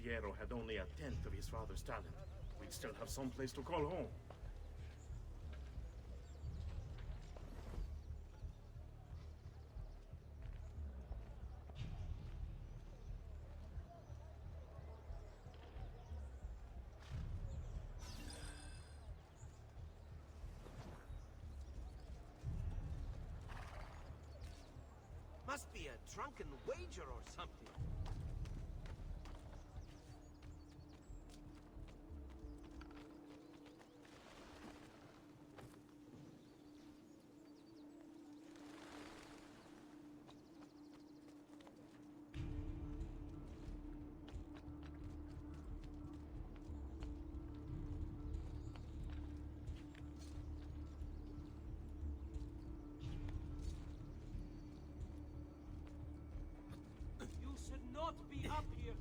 Piero had only a tenth of his father's talent, we'd still have some place to call home. Must be a drunken wager or something. You should not be up here.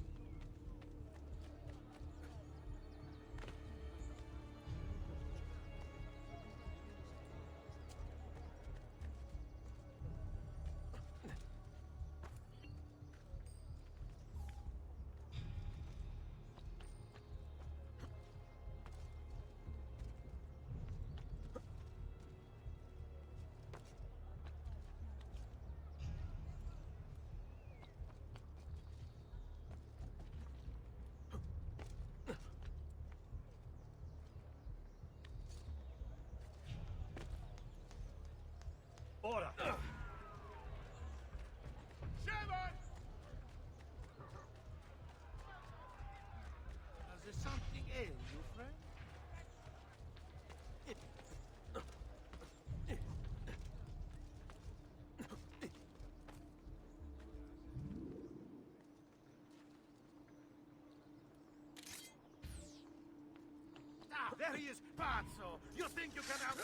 Ora! Shaman! Does there something ail you, friend? Ah, there he is, Pazzo! You think you can out...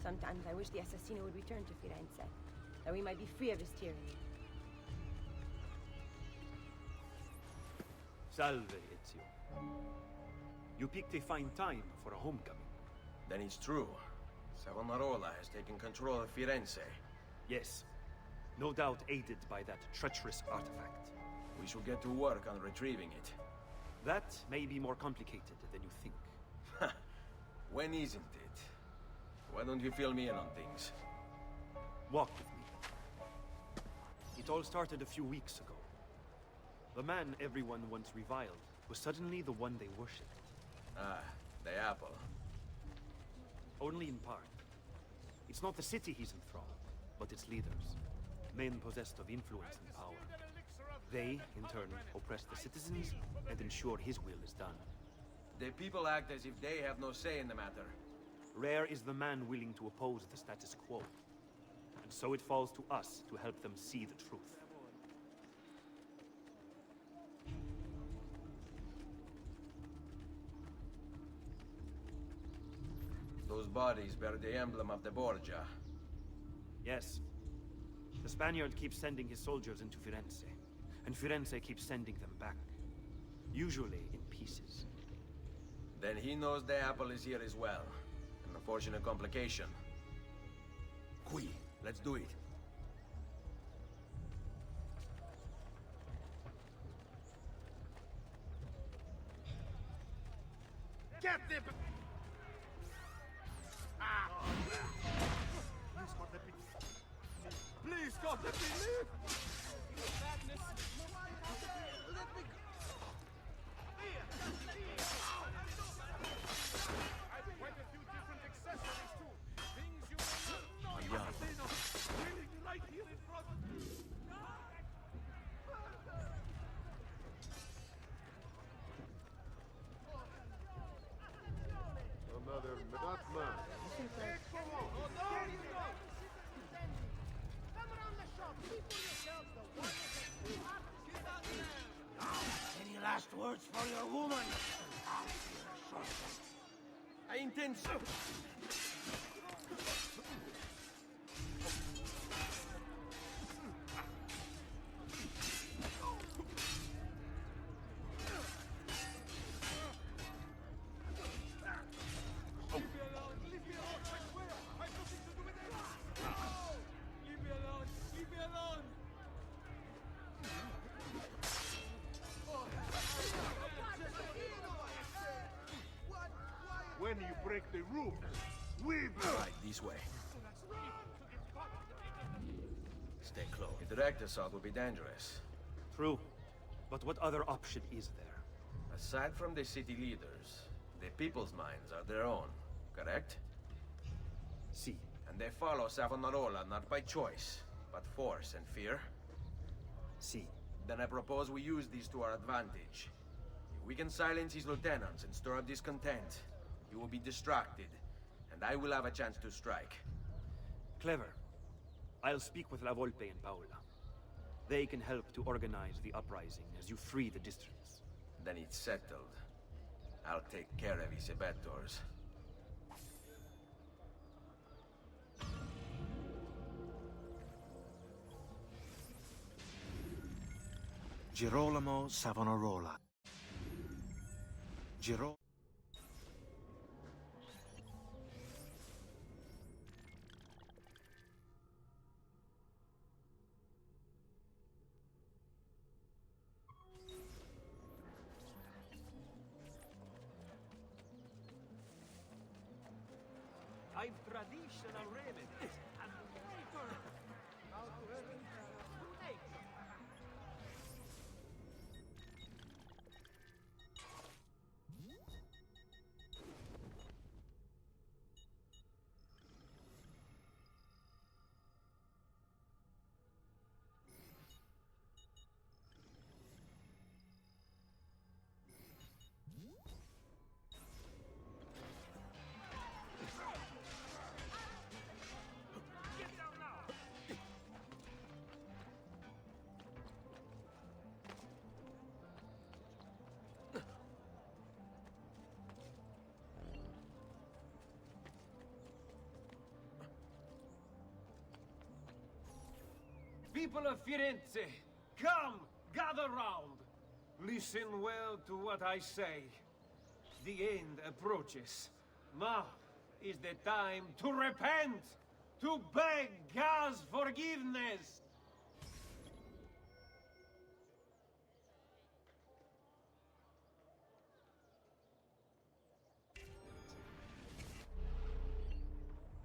Sometimes I wish the assassino would return to Firenze, that we might be free of his tyranny. Salve, Ezio. You picked a fine time for a homecoming. Then it's true. Savonarola has taken control of Firenze. Yes. No doubt aided by that treacherous artifact. We should get to work on retrieving it. That may be more complicated than you think. When isn't it? Why don't you fill me in on things? Walk with me. It all started a few weeks ago. The man everyone once reviled was suddenly the one they worshipped. Ah, the apple. Only in part. It's not the city he's enthralled, but its leaders. Men possessed of influence and power. They, in turn, oppress the citizens and ensure his will is done. The people act as if they have no say in the matter. Rare is the man willing to oppose the status quo. And so it falls to us to help them see the truth. Those bodies bear the emblem of the Borgia. Yes. The Spaniard keeps sending his soldiers into Firenze, and Firenze keeps sending them back. Usually in pieces. Then he knows the apple is here as well. An unfortunate complication. Qui, let's do it. Get the... Please, God, let me live! Madness! Let me go! I've quite a few different accessories, too. Things you may not know. Waiting right here in front of you. Another man. Any last words for your woman? I intend so. break the rules. We Right, this way. Stay close. A direct assault would be dangerous. True. But what other option is there? Aside from the city leaders, the people's minds are their own, correct? See. And they follow Savonarola not by choice, but force and fear? See. Then I propose we use these to our advantage. If we can silence his lieutenants and stir up discontent, he will be distracted, and I will have a chance to strike. Clever. I'll speak with La Volpe and Paola. They can help to organize the uprising as you free the districts. Then it's settled. I'll take care of his abettors. Girolamo Savonarola. Giro... I've traditional remedies and wafer. How to help nature. People of Firenze, come, gather round. Listen well to what I say. The end approaches. Now is the time to repent, to beg God's forgiveness.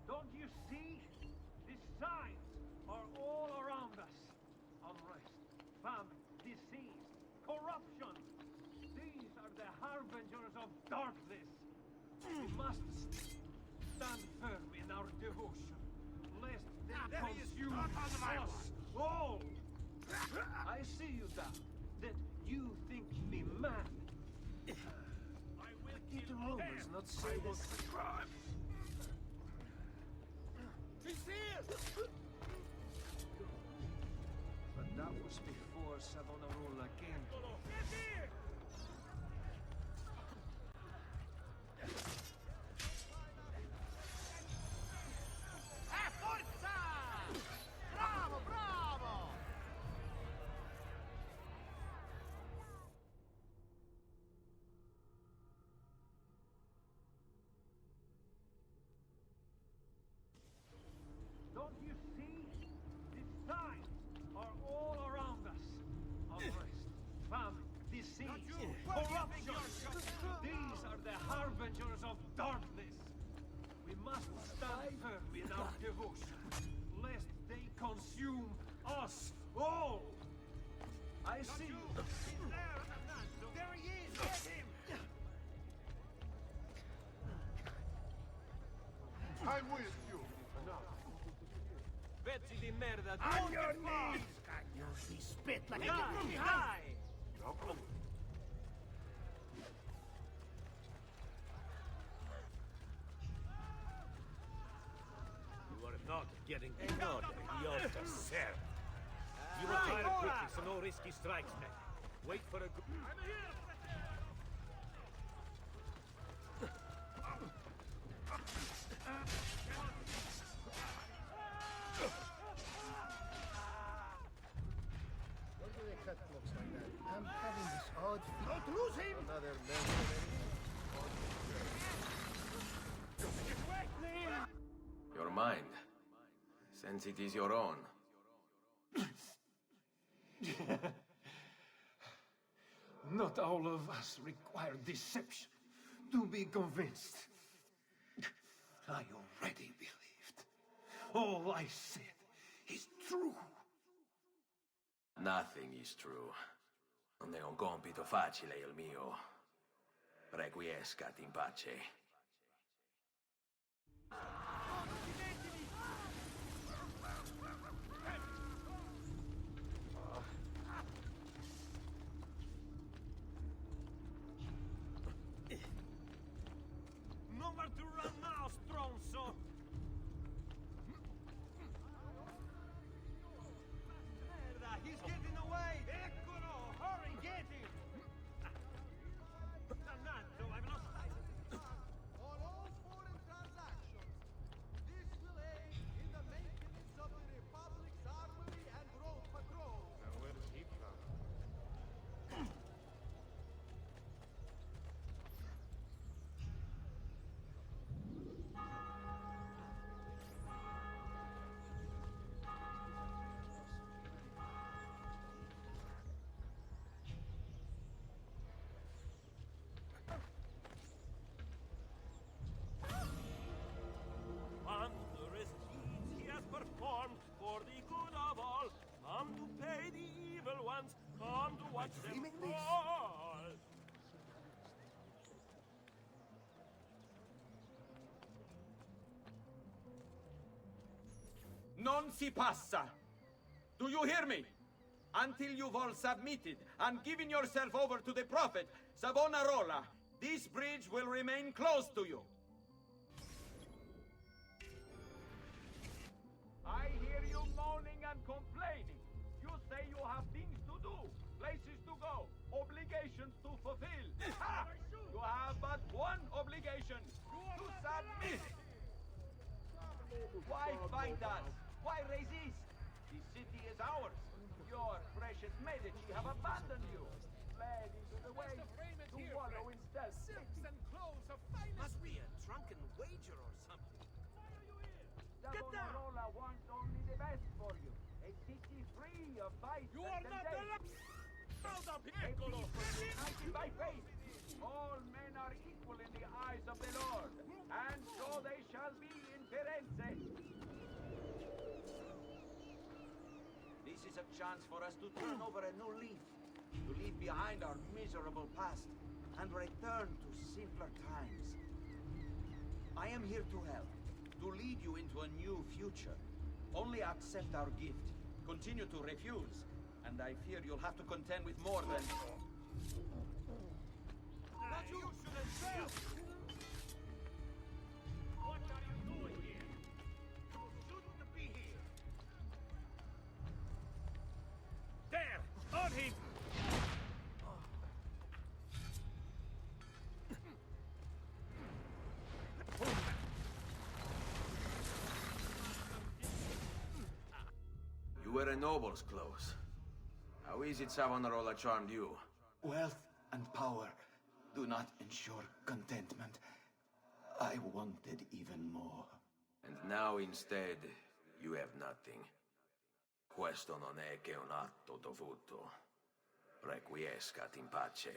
Don't you see? The signs are all around us. Unrest, famine, disease, corruption. These are the harbingers of darkness. We must stand firm in our devotion, lest they consume us all. I see you, Dad, that you think me mad. Did the Romans not say this? But that was before Savonarola came. Forza! Bravo, bravo! Don't you see? The signs are all around us. Unrest, famine, disease, corruption. These are the harbingers of darkness. We must stand firm in our devotion, lest they consume us all. I see you. There he is! Get him! I'm with you. Enough. Pezzi di merda! On your knees! You'll be spit like a Die! Now come. You are not getting in order. You're to serve. You retire quickly, so no risky strikes, men. Wait for a good... What do they cut clocks like that? I'm having this odd feeling. Don't lose him! Another mercenary. Your mind. Since it is your own. Not all of us require deception to be convinced. I already believed. All I said is true. Nothing is true. Non è un compito facile il mio. Requiescat in pace. Nowhere to run now, stronzo! Merda, he's getting away! Eccolo! Hurry, get him! Dannato, I've lost sight of him. On all foreign transactions, this will aid in the maintenance of the Republic's armory and road patrols. Now where is he from? Wondrous deeds he has performed for the good of all. Come to pay the evil ones. Come to watch them fall. Non si passa! Do you hear me? Until you've all submitted and given yourself over to the Prophet, Savonarola, this bridge will remain closed to you. I hear you moaning and complaining. You say you have things to do, places to go, obligations to fulfill. Ha! You have but one obligation, to submit. Why fight us? Why resist? The city is ours. Your precious Medici have abandoned you, fled into the waste to wallow in stealth. Must be a drunken wager or something. Get down! Savonarola wants only the best for you. A city free of vice You and are not temptation. Hold up, A Eccolo! people united by faith. All men are equal in the eyes of the Lord, and so they shall be in Firenze. This is a chance for us to turn over a new leaf, to leave behind our miserable past, and return to simpler times. I am here to help, to lead you into a new future. Only accept our gift. Continue to refuse, and I fear you'll have to contend with more than... But you shouldn't fail! What are you doing here? You shouldn't be here! There! On him! You wear a noble's clothes. How is it Savonarola charmed you? Wealth and power do not ensure contentment. I wanted even more. And now instead, you have nothing. Questo non è che un atto dovuto. Requiescat in pace.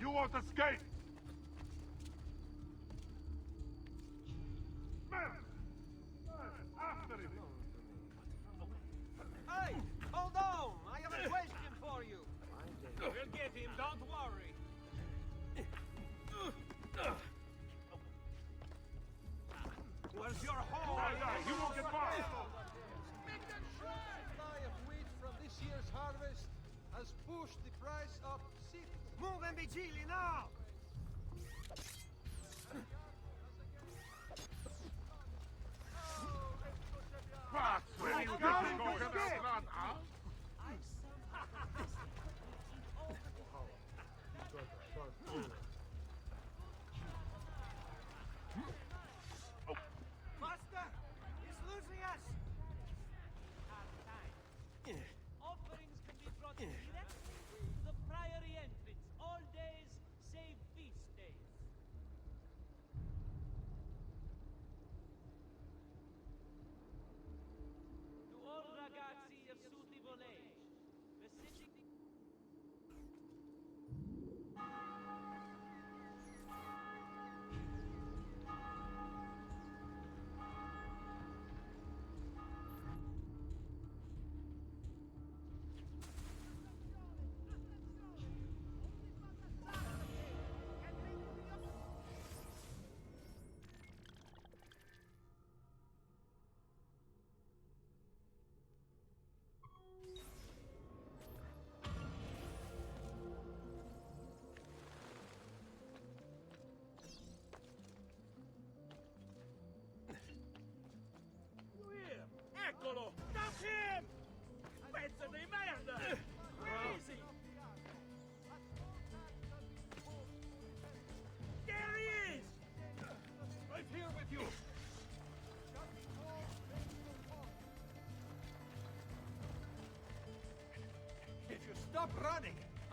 You won't escape! Man! After him! Hey! Hold on! I have a question for you! We'll get him, don't worry! Where's your hole? He won't get far! Supply of wheat from this year's harvest has pushed the price up 6. Move and vigili now!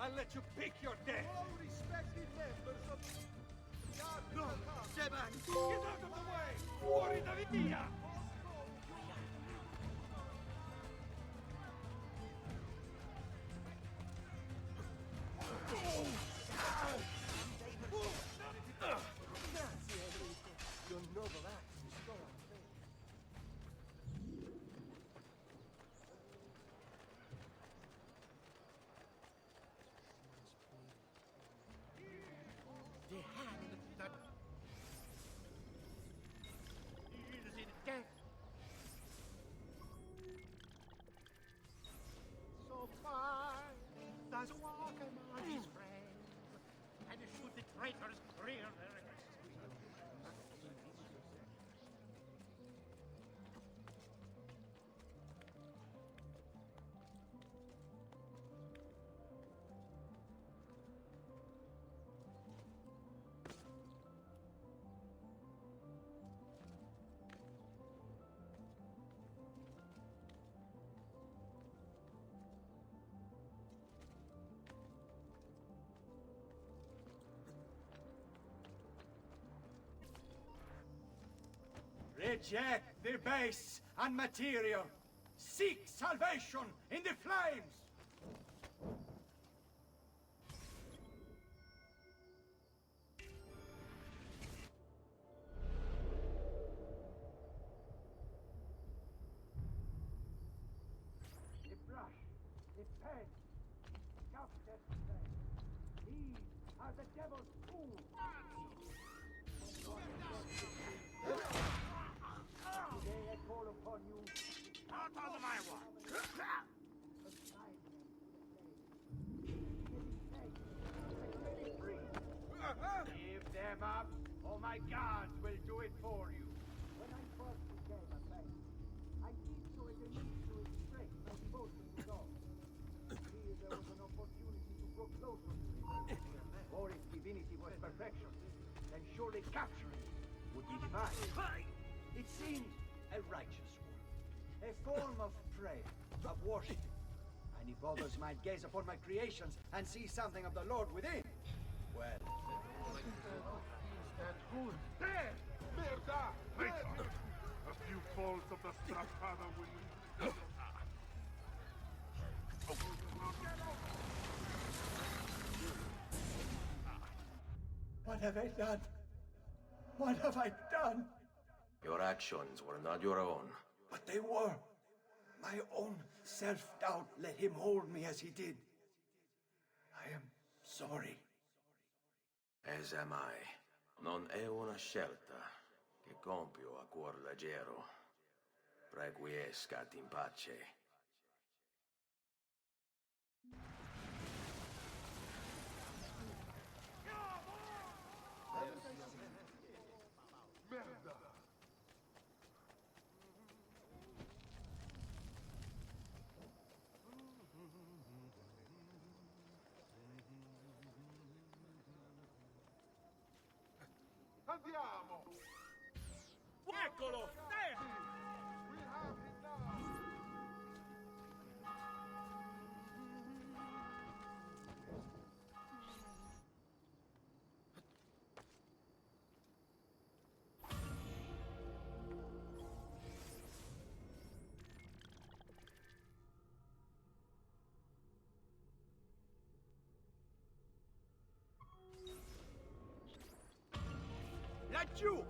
I'll let you pick your death. All respected members of the army No, will come. Seban, get out of the way! Fuori da via! Grazie, Enrico. Your noble acts restore our faith. The hand that is in death. So far, does walk among his friends, and should the traitors clear their Reject the base and material. Seek salvation in the flames. A brush, a pen, justice pen. These are the devil's tools. Today I call upon you. Not on my watch. Give them up, or my guards will do it for you. When I first became a knight, I did so as a means to express my devotion to God. Here there was an opportunity to grow closer to Him. For if divinity was perfection, then surely capturing it would be divine. It seemed a righteous work, a form of prayer, of worship. And if others might gaze upon my creations and see something of the Lord within, well, There! Merda! Traitor! A few folds of the Strapada will... What have I done? What have I done? Your actions were not your own. But they were. My own self-doubt let him hold me as he did. I am sorry. As am I. Non è una scelta che compio a cuor leggero. Requiescat in pace. Merda! Andiamo! Eccolo! There! We have him now! Laggiù!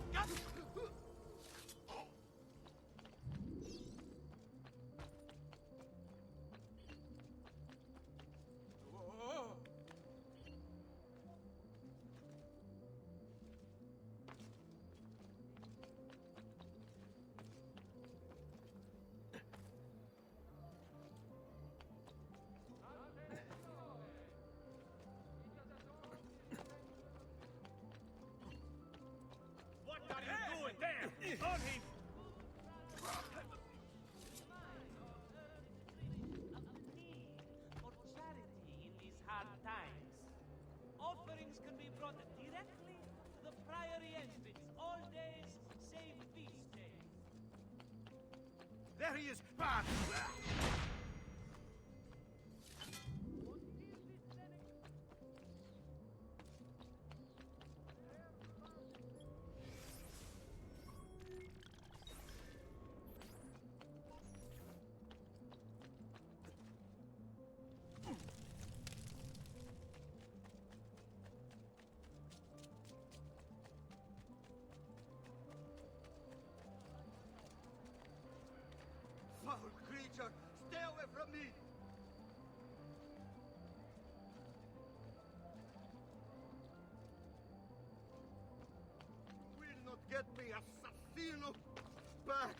What are you doing there? On him! For charity in these hard times. Offerings can be brought directly to the priory entrance all days save feast days. There he is! Bad! get me assassino back!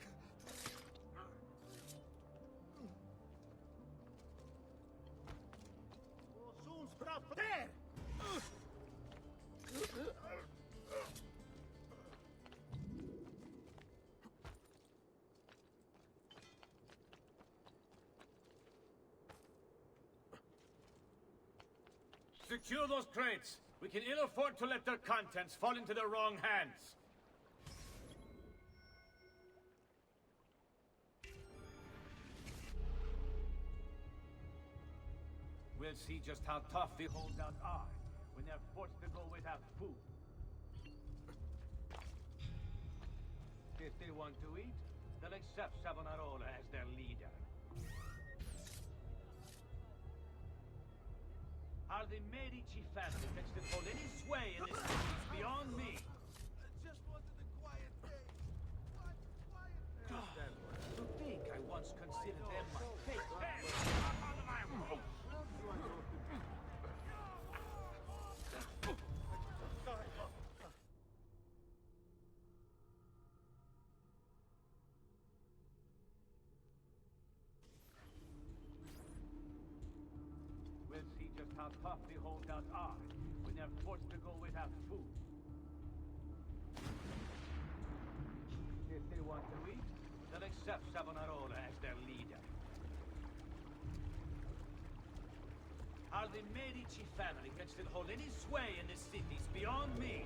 Soon sprout there! Secure those crates. We can ill afford to let their contents fall into the wrong hands. We'll see just how tough the holdouts are when they're forced to go without food. If they want to eat, they'll accept Savonarola as their leader. Are the Medici family that still hold any sway in this city is beyond me? I just wanted a quiet day. Quiet day. To think I once considered them my fake friends. Under my roof! We'll see just how tough the holdouts are when they're forced to go without food. If they want to eat, they'll accept Savonarola as their leader. How the Medici family can still hold any sway in this city is beyond me.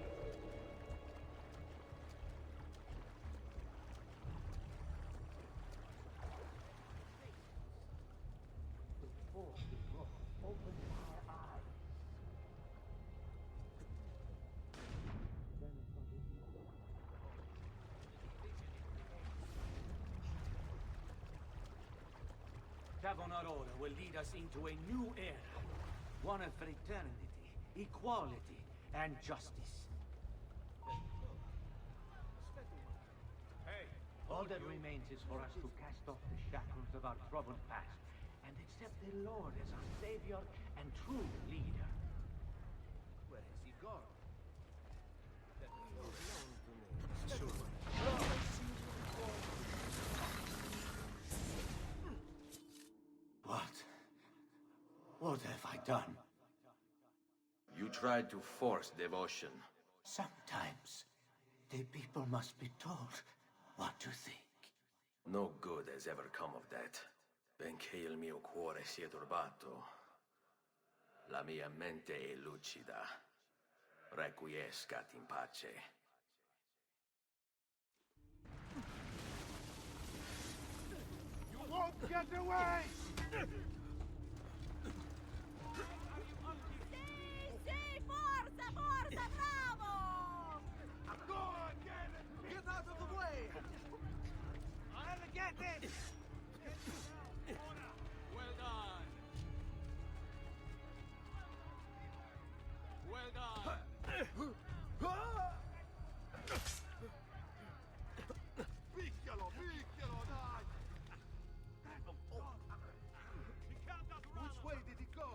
Savonarola will lead us into a new era. One of fraternity, equality, and justice. Hey, all that remains is for us to cast off the shackles of our troubled past and accept the Lord as our savior and true leader. Where has he gone? What have I done? You tried to force devotion. Sometimes the people must be told what to think. No good has ever come of that. Benché il mio cuore sia turbato, la mia mente è lucida. Requiescat in pace. You won't get away! Sì, forza, forza, bravo! Go on, get out of the way! I'll get it! Well done. Well done. Picchialo, picchialo, dai! Which way did he go?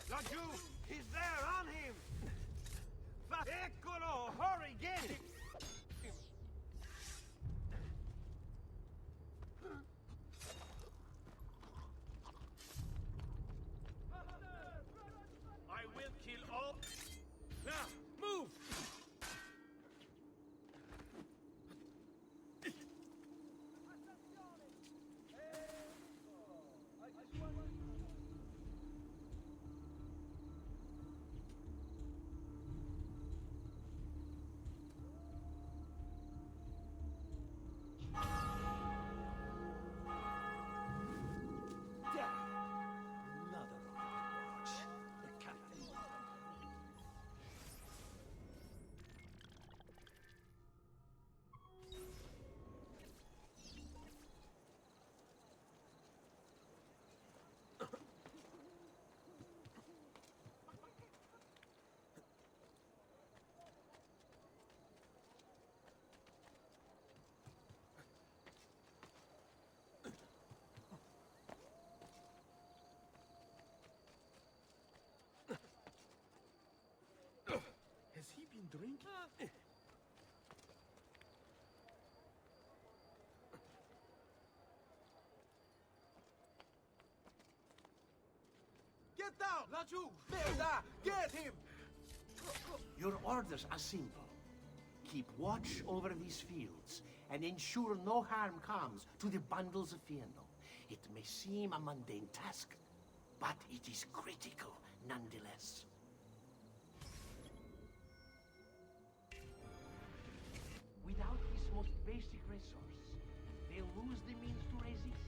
Laggiù! He's there, on him! Eccolo! Hurry, get him! I will kill all... Now, move! drink? Get down! Laju! Merda! Get him! Your orders are simple. Keep watch over these fields and ensure no harm comes to the bundles of Fieno. It may seem a mundane task, but it is critical nonetheless. Without this most basic resource, they'll lose the means to resist.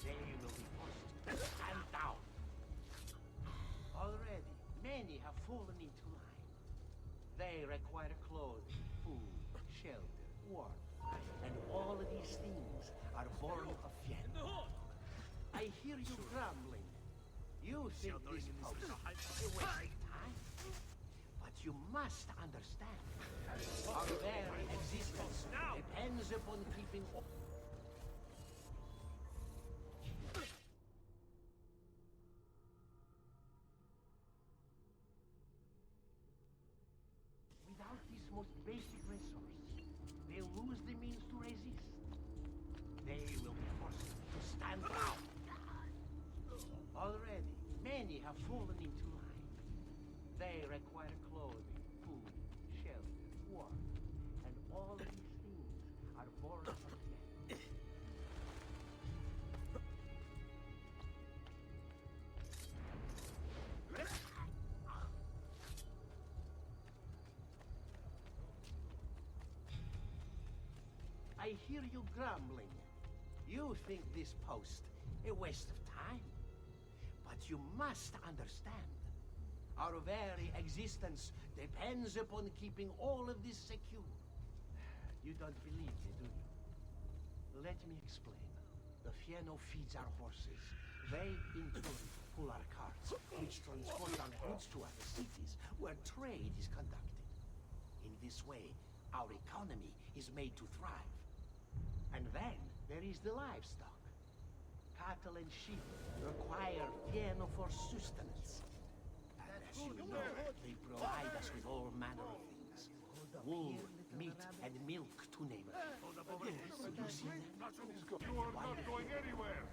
They will be forced to stand down. Already, many have fallen into line. They require clothing, food, shelter, warmth, and all of these things are born of Fieno. I hear you grumbling. You think this post is a waste of time? But you must understand, our very existence depends upon keeping... Without this most basic resource, they'll lose the means to resist. They will be forced to stand down. Already, many have fallen into line. They require clothing, food, shelter, warmth, and all of these things are born of Fieno. I hear you grumbling. You think this post a waste of time? But you must understand, our very existence depends upon keeping all of this secure. You don't believe me, do you? Let me explain. The Fieno feeds our horses. They, in turn, pull our carts, which transport our goods to other cities, where trade is conducted. In this way, our economy is made to thrive. And then there is the livestock. Cattle and sheep require Fieno for sustenance. And as you know, they provide us with all manner of things. Wool, meat, and milk, to name it. You see that? You are not going anywhere!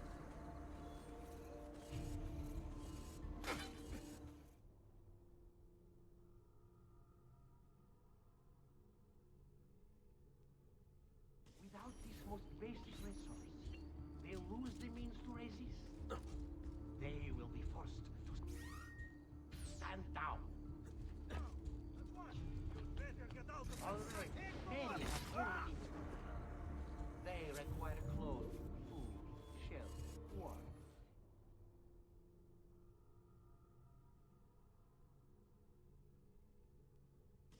Without this most basic resource, they'll lose the means to resist. They will be forced to stand down. Already, many have fallen into it. They require clothing, food, shelter, warmth.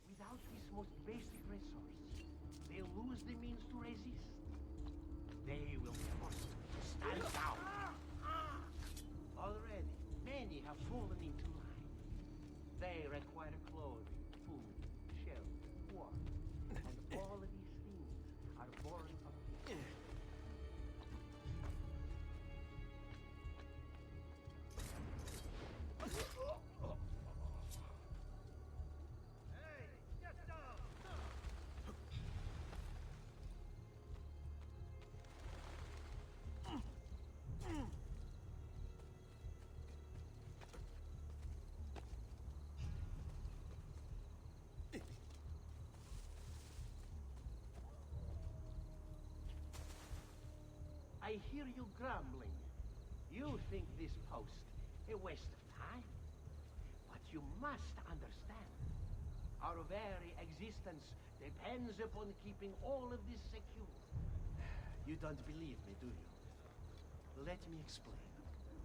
Without this most basic resource, they'll lose the means to resist. They will be forced to stand down. Already, many have fallen into line. They require clothing, food, shelter, warmth, and all of these things are born of Fieno. Hey, get down! I hear you grumbling. You think this post a waste of time. But you must understand, our very existence depends upon keeping all of this secure. You don't believe me, do you? Let me explain.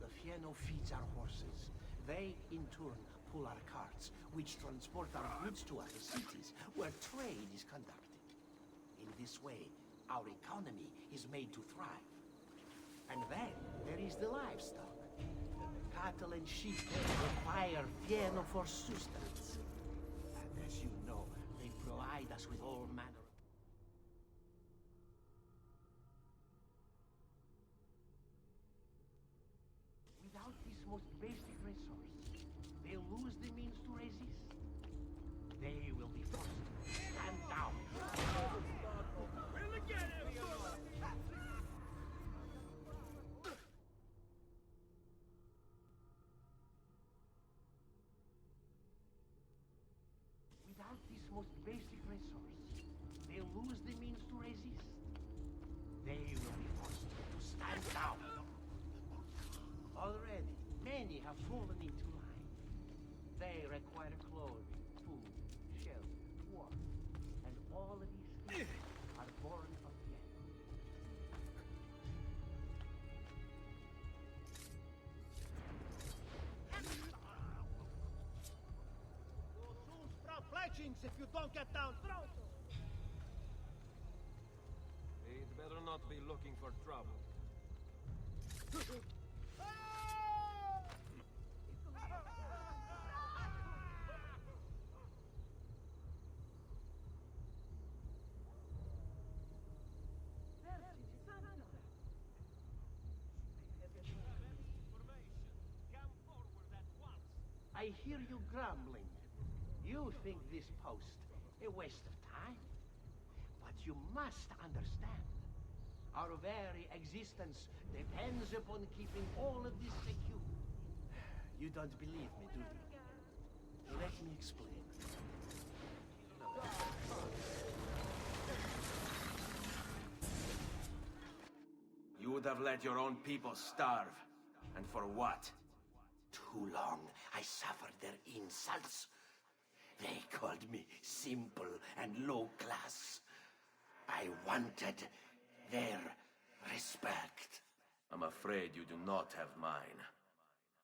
The Fieno feeds our horses. They, in turn, pull our carts, which transport our goods to other cities, where trade is conducted. In this way, our economy is made to thrive. And then there is the livestock. Cattle and sheep require Fieno for sustenance. And as you know, they provide us with all manner of... Without this most basic resource, they'll lose the means to resist. They will require clothing, food, shelter, water. And all of these things are born of death. You'll soon sprout fletchings if you don't get down pronto. He'd better not be looking for trouble. I hear you grumbling. You think this post a waste of time. But you must understand. Our very existence depends upon keeping all of this secure. You don't believe me, do you? Let me explain. You would have let your own people starve. And for what? Too long I suffered their insults. They called me simple and low class. I wanted their respect. I'm afraid you do not have mine.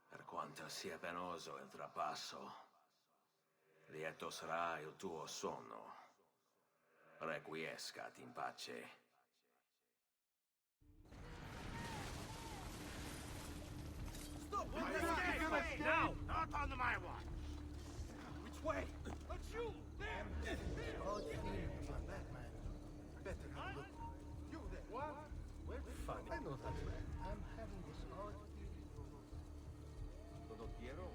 Per quanto sia penoso il trapasso, lieto sarà il tuo sonno. Requiescat in pace. Stop! Now! Not on my watch. Which way? But you! There! Odd feeling about that man. Better not look. You there! What? Well, funny. I know that man. I'm having this odd feeling. Todo quiero.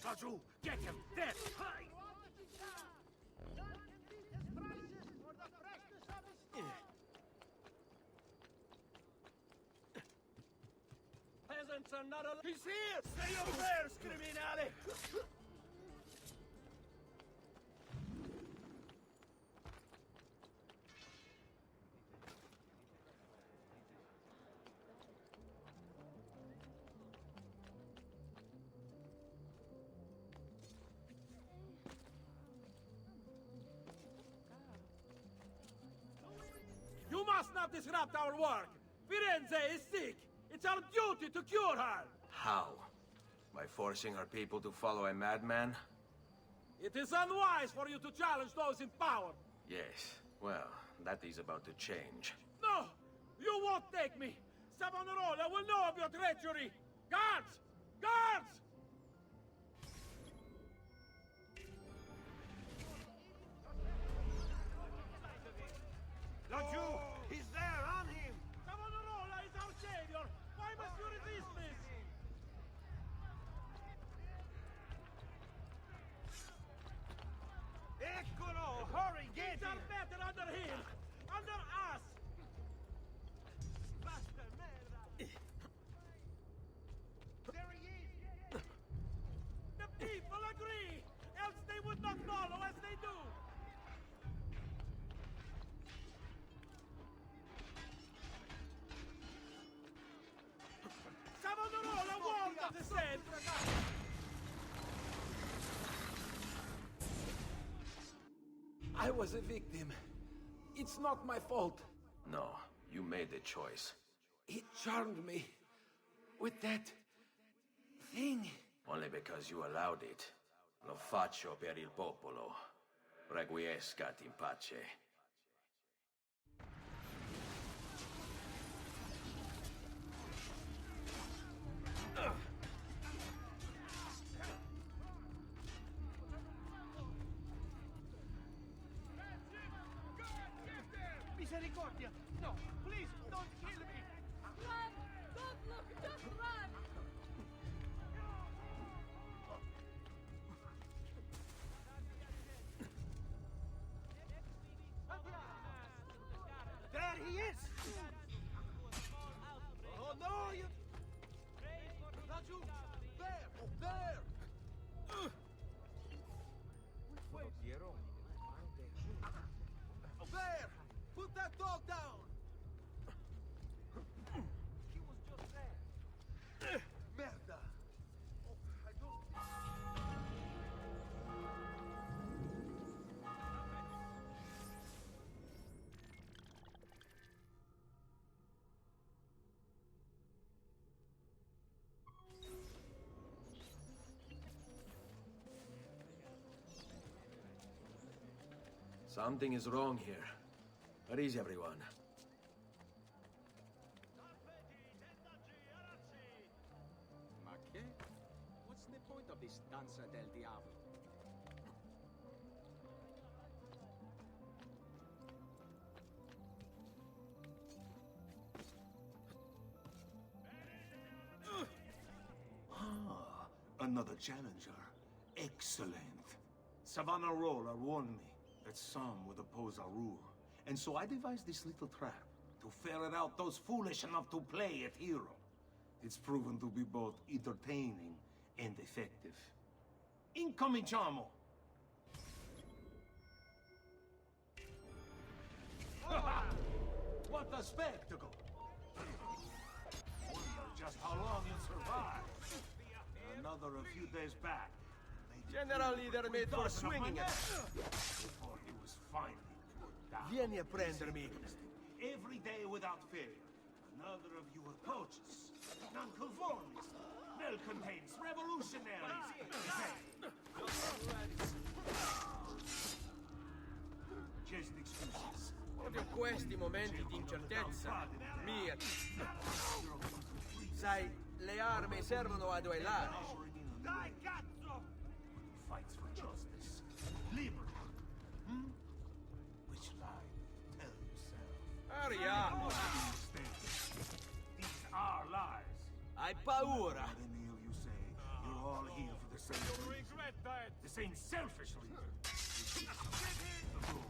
Saju, get him! There! Peasants are not allowed. He's here! Stay over there, criminale! You must not disrupt our work. Firenze is sick. It's our duty to cure her. How? By forcing our people to follow a madman? It is unwise for you to challenge those in power. Yes. Well, that is about to change. No! You won't take me! Savonarola will know of your treachery! Guards! Guards! Don't you! He's there, on him! Savonarola is our savior! Why must you resist this? Eccolo! Hurry, get Things are him! better under him! Under us! Basta merda! There he is! The people agree! Else they would not follow as they do! Savonarola warned of the same! I was a victim. It's not my fault. No, you made the choice. It charmed me. With that... thing. Only because you allowed it. Lo faccio per il popolo. Requiescat in pace. Misericordia! No, please, don't kill me! Run! Don't look, just run! There he is! Oh no, you... Raju! There! There! There! Put that dog down! He was just there. Merda! Oh, I don't... Something is wrong here. Where is everyone? Ma che? What's the point of this Danza del Diavolo? Ah, another challenger. Excellent. Savonarola warned me that some would oppose our rule. And so I devised this little trap to ferret out those foolish enough to play at hero. It's proven to be both entertaining and effective. Incominciamo! What a spectacle! Wonder just how long you'll survive. Another a few days back. General Leader made for swinging it. Before he was finally put down. Vieni a prendermi. Every day without fail, another of you approaches. Nonconformists, malcontents, revolutionaries. Just excuses. Proprio questi momenti di incertezza mi... Sai, le armi servono a duellare. Dai, cazzo! Fights for justice, liberty. Hmm? Which lie? Tell yourself. Ariamo! These are lies. Hai paura? Let me hear you say you're all here for the same reason. The same selfish reason. The goal,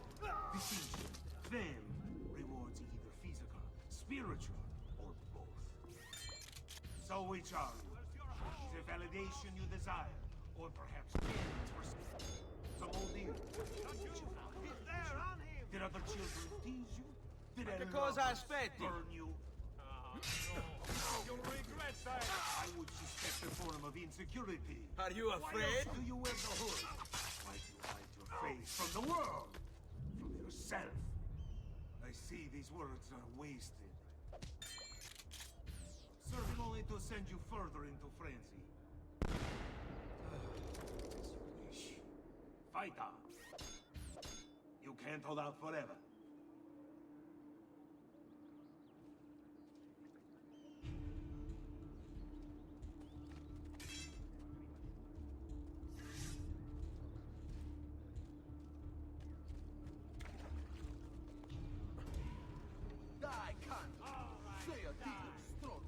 distinction, fame, rewards either physical, spiritual, or both. So which are you? Is it validation you desire? Or perhaps gains for some old deal? He's there, on him! Did other children tease you? Did Che a cosa lover aspetti? burn you? You'll regret that! I would suspect a form of insecurity. Are you Why afraid? else do you wear the hood? Why do you hide your face from the world? From yourself? I see these words are wasted. Serving only to send you further into frenzy. As you wish. Fight on. You can't hold out forever. Die, cunt! Say a deal, strong.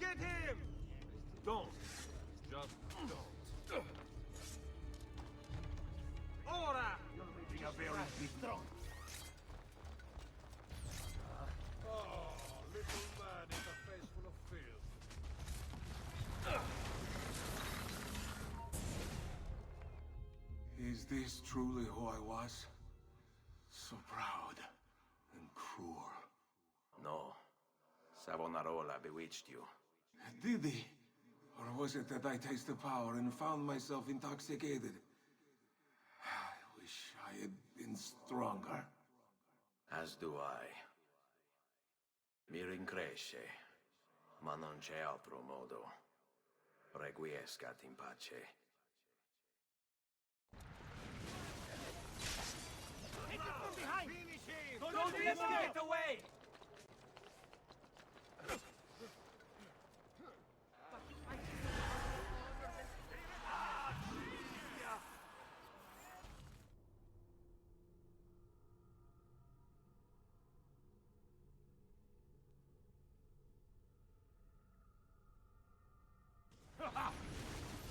Get him! Don't. Just don't. Ora! You're making a very big throw. Oh, little man in a face full of filth. Is this truly who I was? So proud and cruel. No. Savonarola bewitched you. Did he? Or was it that I tasted power and found myself intoxicated? I wish I had been been stronger. As do I. Mi rincresce, ma non c'è altro modo. Requiescat in pace. Hit it from behind! Don't let him get away!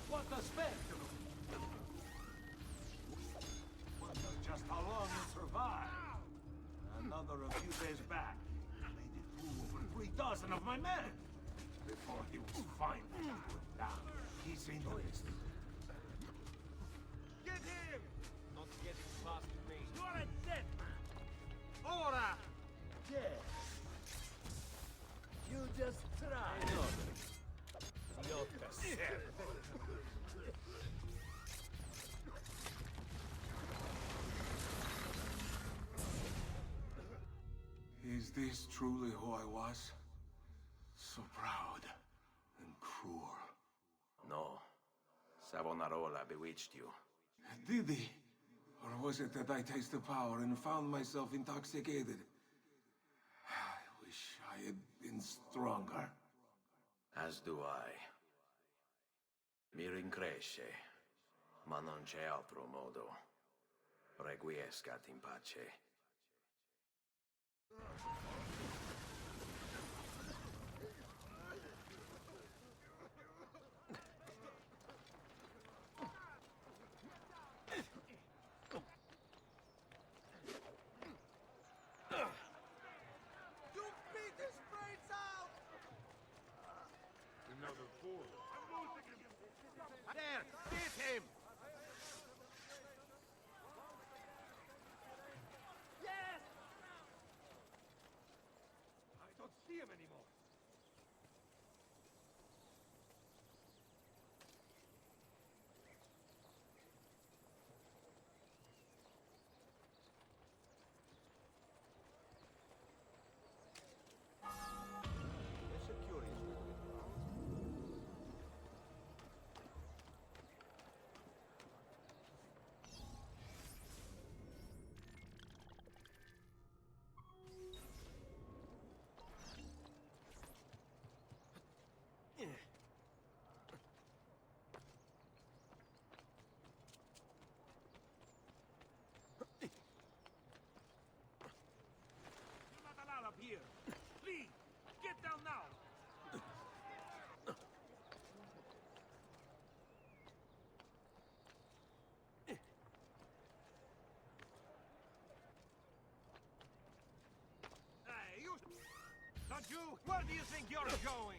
What a spectacle! Wonder just how long he'll survive. Another a few days back, made it through over 3,000 of my men before he was finally put down. He's in the list. Get him! Not getting past me. You're a dead man! Ora! Yes. You just try. Is this truly who I was? So proud and cruel. No. Savonarola bewitched you. Did he? Or was it that I tasted power and found myself intoxicated? I wish I had been stronger. As do I. Mi rincresce, ma non c'è altro modo. Requiescat in pace. You beat his brains out! Another fool. There! Hit him! Yes! I don't see him anymore. There's a curious movement around. You're not allowed up here! Please! Get down now! Hey, you... Not you! Where do you think you're going?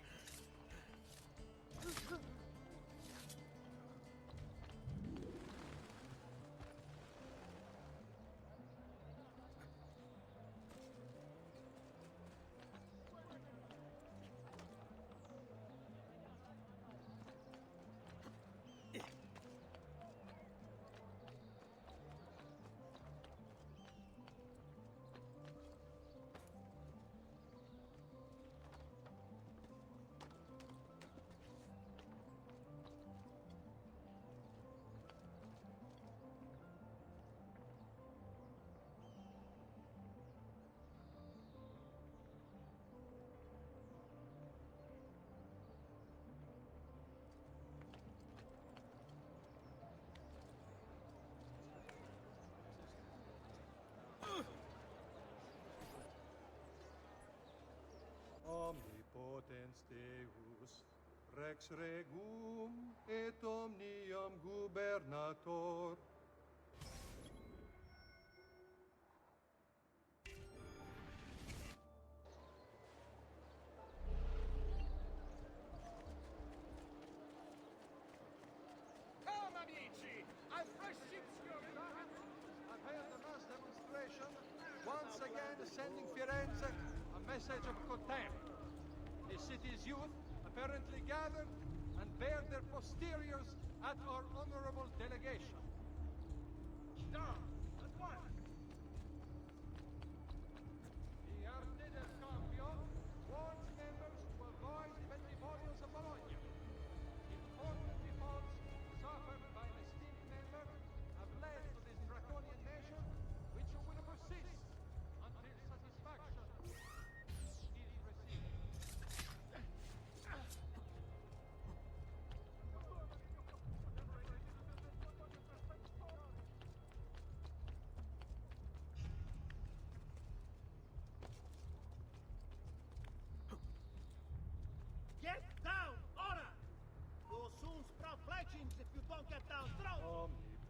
Omnipotens Deus, Rex Regum et omnium gubernator. Come, amici! A fresh ship's going! I've held a mass demonstration, once again sending Firenze a message of contempt. The city's youth apparently gathered and bared their posteriors at our honorable delegation. Down! At once!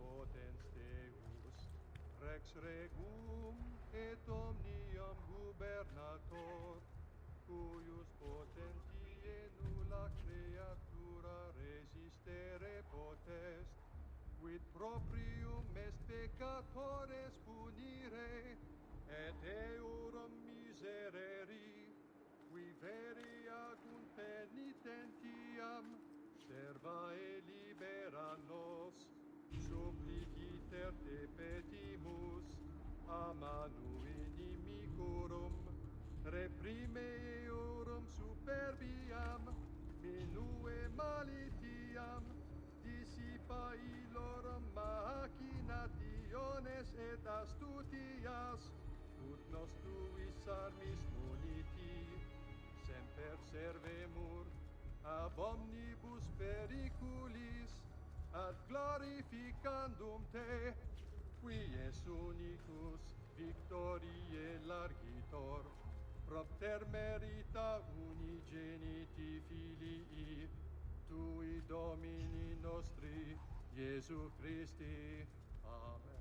potens Deus, Rex regum et omnium gubernator, cuius potentie nulla creatura resistere potest, quid proprium est peccatores punire, et eorum miserere, qui veri agunt penitentiam, serva e libera nos, suppliciter te petimus, a manu inimicorum, reprime eorum superbiam, minue malitiam, dissipa illorum machinationes et astutias, ut nos tuis armis muniti, semper servemur ab omnibus periculis, ad glorificandum te, qui es unicus victoriae largitor, propter merita unigeniti filii, tui Domini nostri, Iesu Christi. Amen.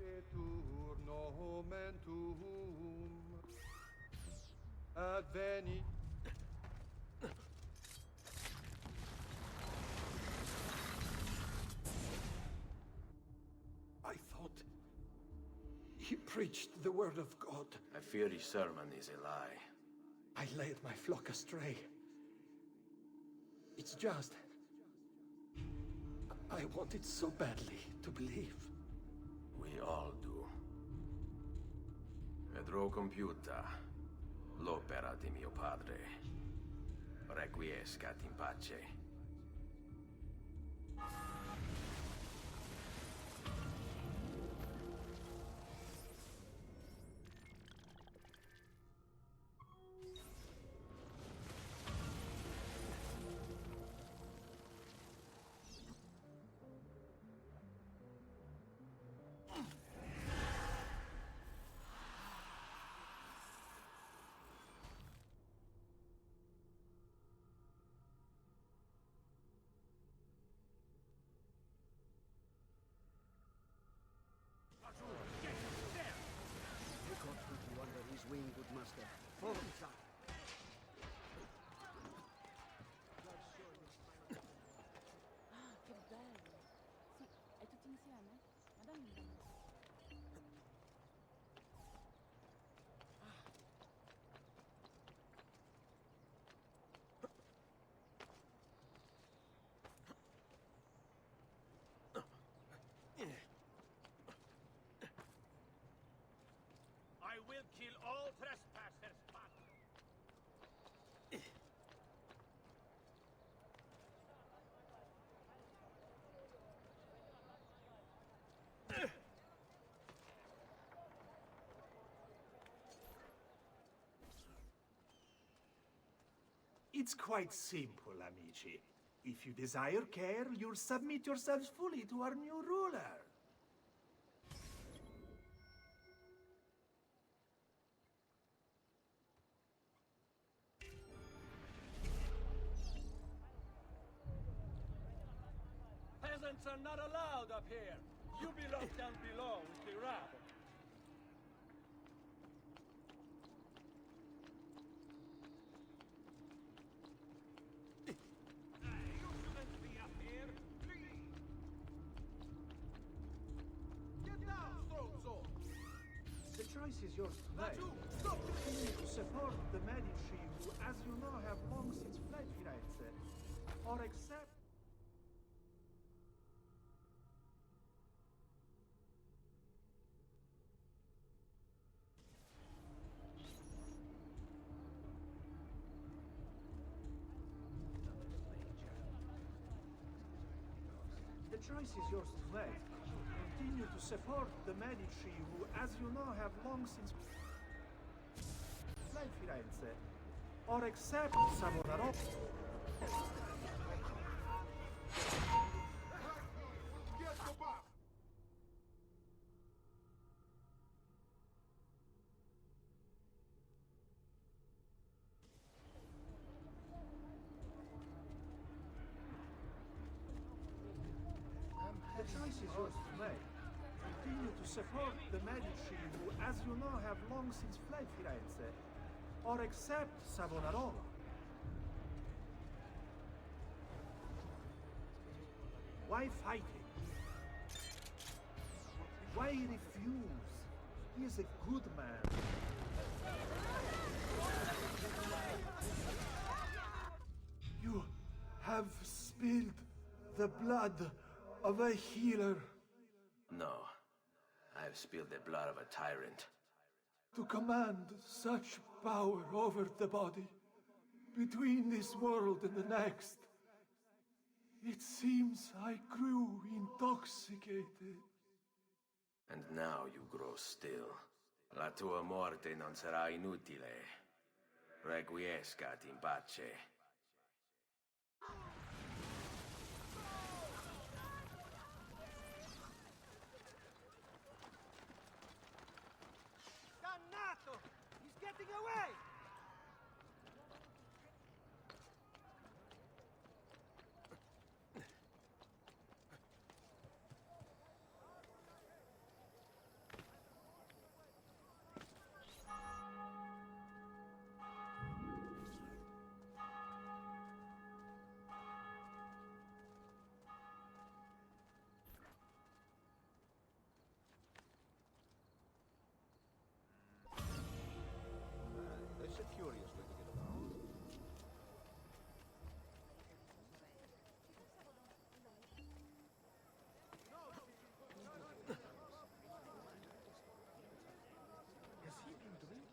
Sanctificetur nomen tuum, adveni. I thought he preached the word of God. I fear his sermon is a lie. I led my flock astray. It's just... I wanted so badly to believe. We all do. Vedrò compiuta l'opera di mio padre. Requiescat in pace. You caught Tutu under his wing, good master. Follow me, sir. Ah, che bello! Sì, è tutti insieme? Madonna mia. I will kill all trespassers, but... It's quite simple, amici. If you desire care, you'll submit yourselves fully to our new ruler. Peasants are not allowed up here. You belong down below with the rabble. You shouldn't be up here. Please. Get down, stronzo! The choice is yours to make. Continue to support the Medici, who, as you know, have long since fled Firenze, or accept... The choice is yours to make. Continue to support the Medici, who, as you know, have long since fled Firenze, or accept Savonarola. support the Medici who, as you know, have long since fled Firenze, or accept Savonarola? Why fighting? Why refuse? He is a good man. You have spilled the blood of a healer. No. I've spilled the blood of a tyrant. To command such power over the body, between this world and the next, it seems I grew intoxicated. And now you grow still. La tua morte non sarà inutile. Requiescat in pace. Dannato! He's getting away! There's a curious way to get around. Has he been drinking?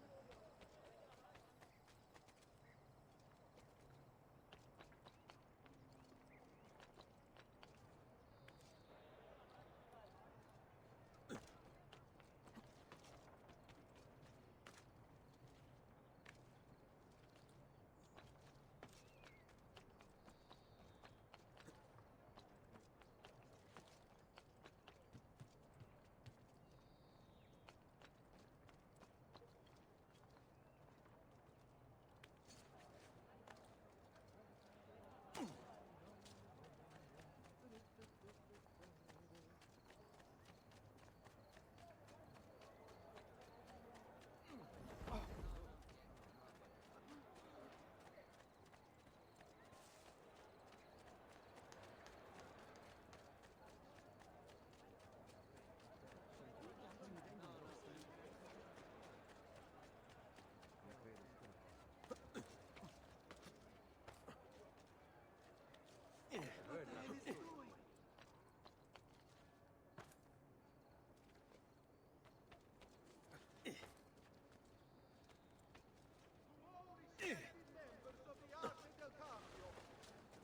Members of the Arte del Cambio,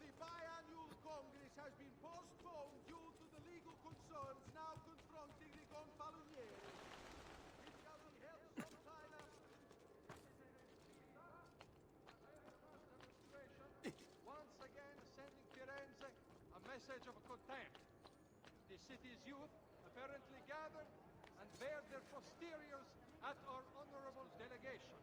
the biannual Congress has been postponed due to the legal concerns now confronting the Gonfalonieri. It shall be held sometime after demonstration, once again sending Firenze a message of contempt. The city's youth apparently gathered and bared their posteriors at our honorable delegation.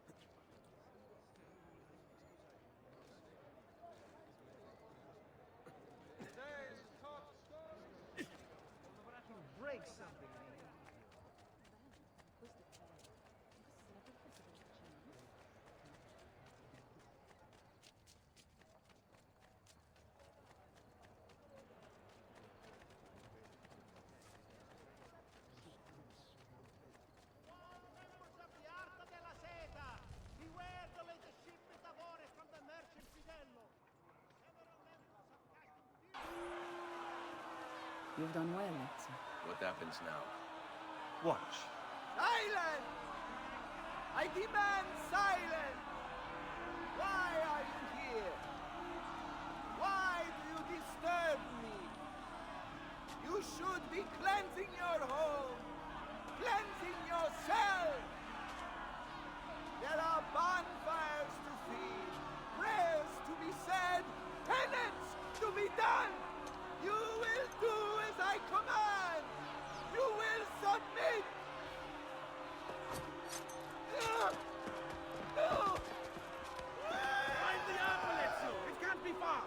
Today's top story. Break something. Questo sarà per questo che facciamo. Members of the Arte della Seta, beware the latest shipment of ore from the merchant Fidello. Several members of You've done well, Ezio. What happens now? Watch. Silence! I demand silence! Why are you here? Why do you disturb me? You should be cleansing your home, cleansing yourself. There are bonfires to feed, prayers to be said, penance to be done. You will do as I command. You will submit. No! Find the apple, Ezio! It can't be far!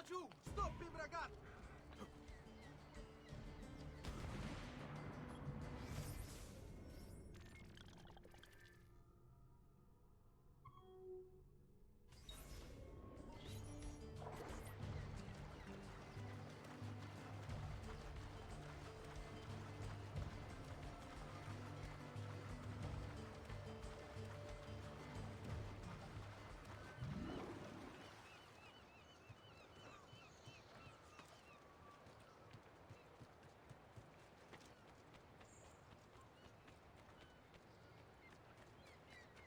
Laggiù! Stoppi, ragazzi!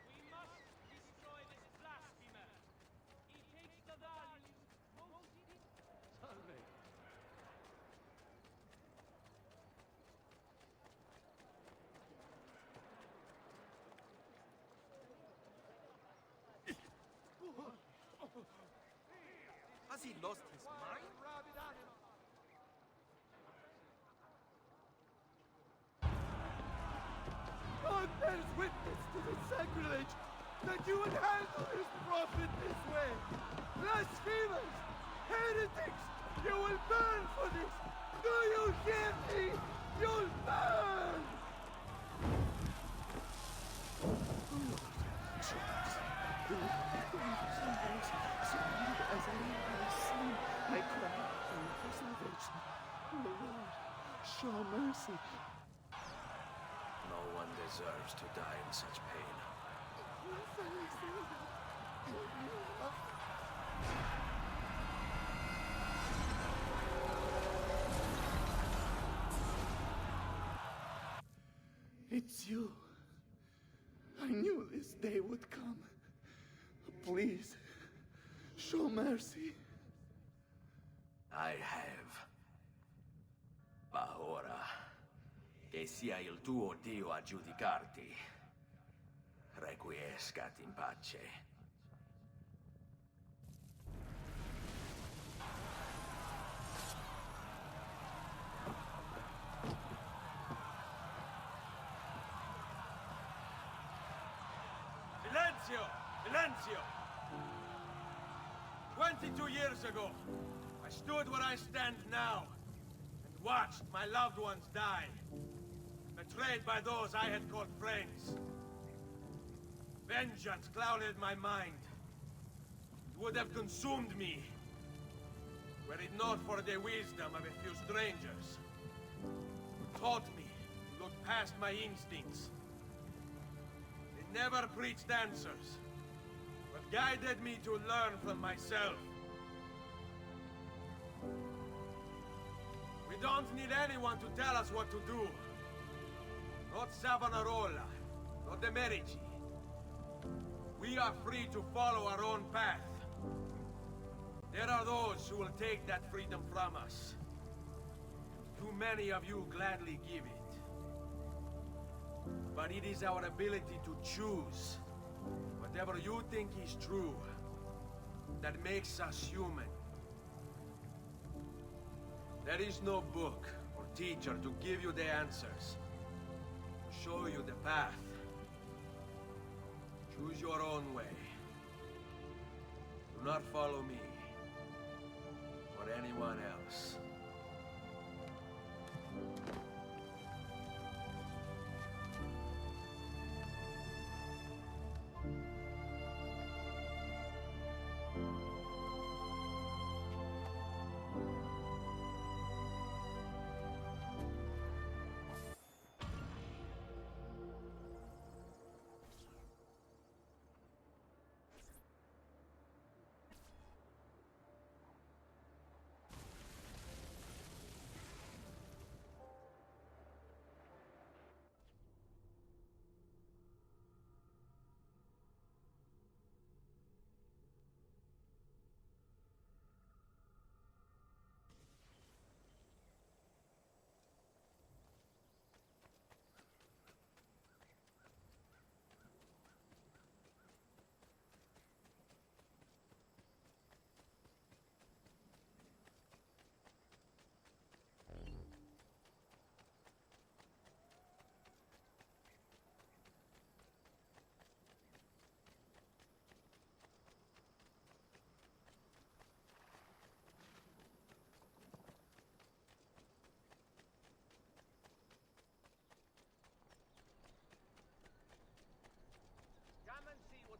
We must destroy this blasphemer. He takes the values most Salve. Has he lost his mind? God bears witness to the sacrilege that you would handle this prophet this way. Blasphemers! Heretics! You will burn for this! Do you hear me? You'll burn! As I have seen, I cry for your salvation. O Lord, show mercy. No one deserves to die in such pain. It's you. I knew this day would come. Please, show mercy. I have. Ma ora, che sia il tuo Dio a giudicarti, requiescat in pace. Silenzio! Silenzio! 22 years ago, I stood where I stand now and watched my loved ones die, betrayed by those I had called friends. Vengeance clouded my mind. It would have consumed me, were it not for the wisdom of a few strangers who taught me to look past my instincts. They never preached answers, but guided me to learn from myself. We don't need anyone to tell us what to do. Not Savonarola, not the Medici. We are free to follow our own path. There are those who will take that freedom from us. Too many of you gladly give it. But it is our ability to choose whatever you think is true that makes us human. There is no book or teacher to give you the answers, to show you the path. Choose your own way. Do not follow me or anyone else.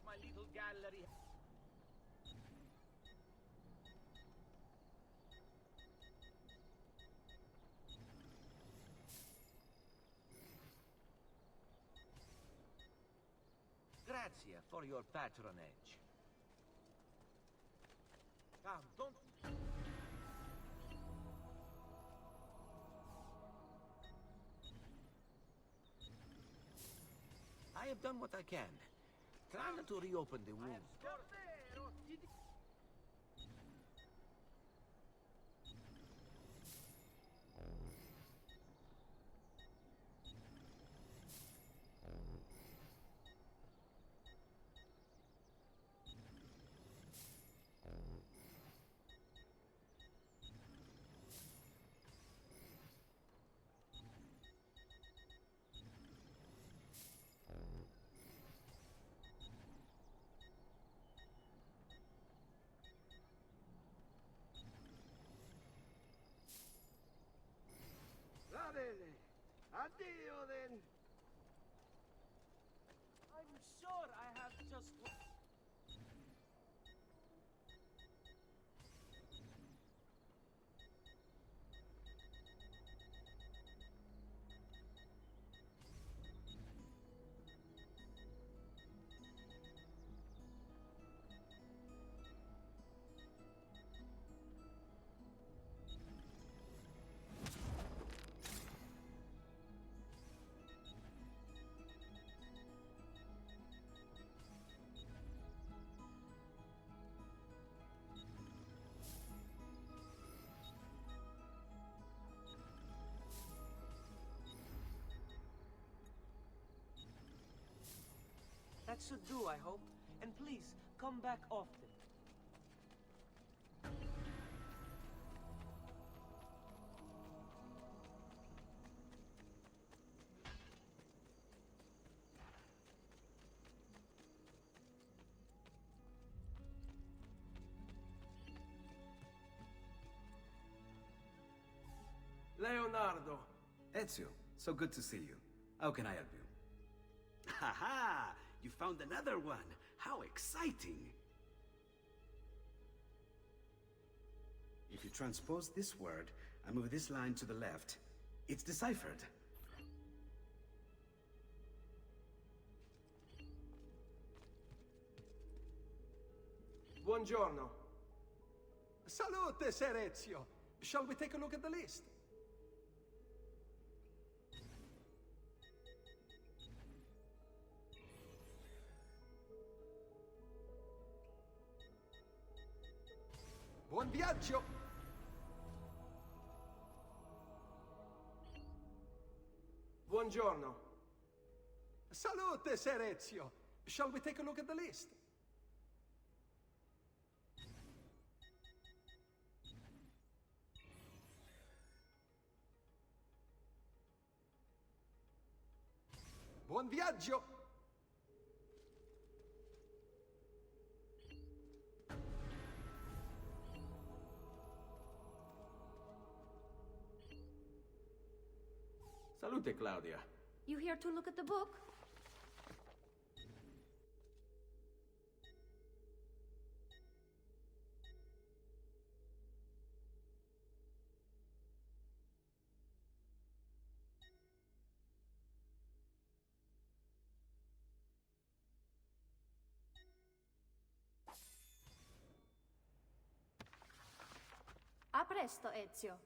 my little gallery. Grazie for your patronage. Come, don't... I have done what I can. Try not to reopen the wound. Va bene. Addio then. I'm sure I have just one. That should do, I hope. And please, come back often. Leonardo. Ezio, so good to see you. How can I help you? Ha ha! You found another one! How exciting! If you transpose this word and move this line to the left, it's deciphered. Buongiorno. Salute, Ser Ezio. Shall we take a look at the list? Buon viaggio! Buongiorno. Salute, Ser Ezio. Shall we take a look at the list? Buon viaggio! Salute, Claudia. You here to look at the book? A presto, Ezio.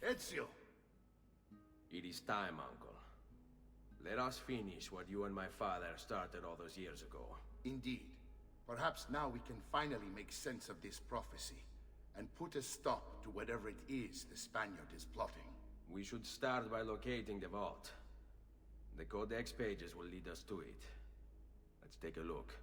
Ezio! It is time, Uncle. Let us finish what you and my father started all those years ago. Indeed. Perhaps now we can finally make sense of this prophecy, and put a stop to whatever it is the Spaniard is plotting. We should start by locating the vault. The Codex pages will lead us to it. Let's take a look.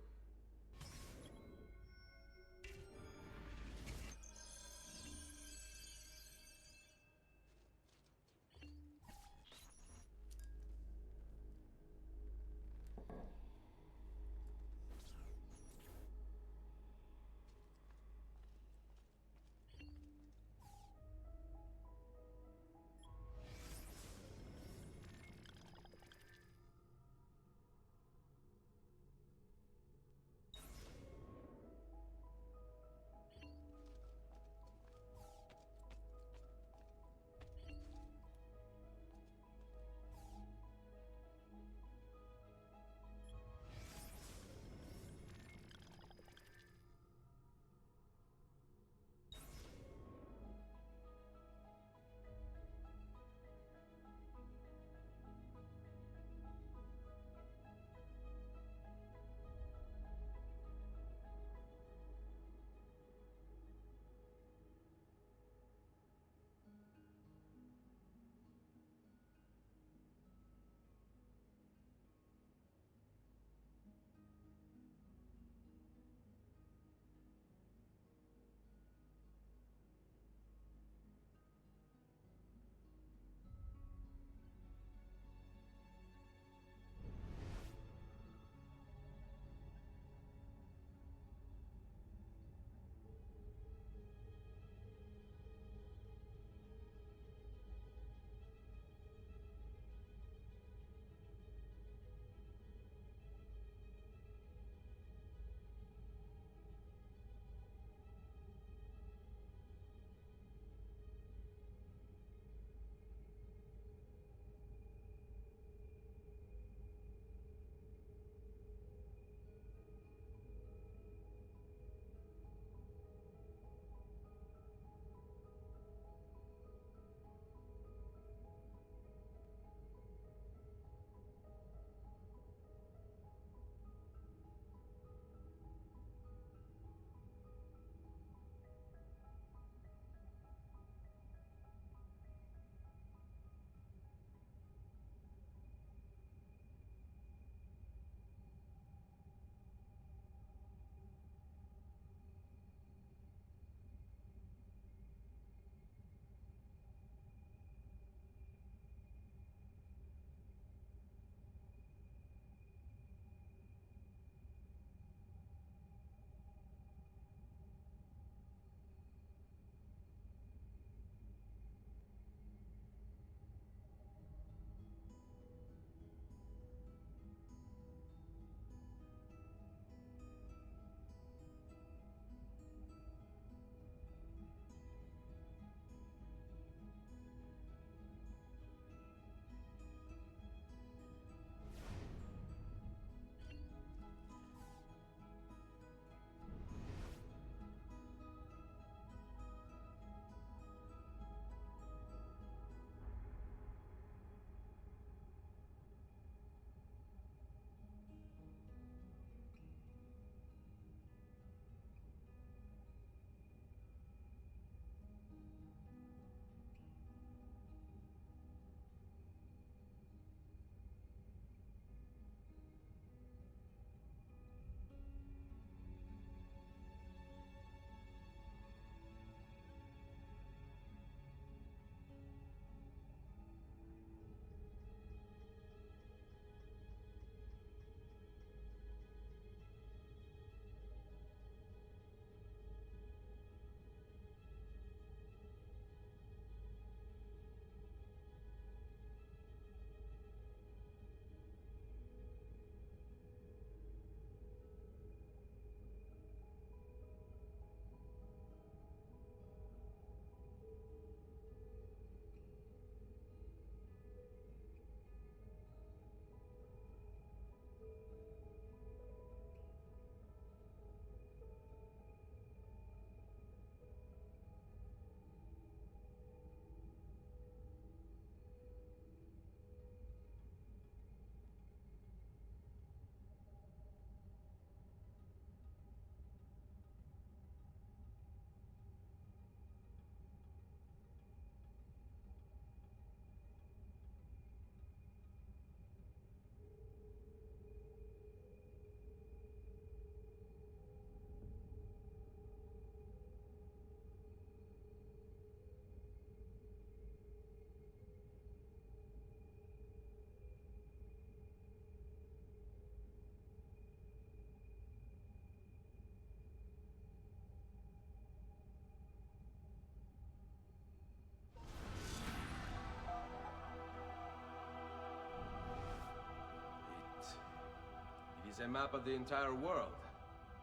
is a map of the entire world.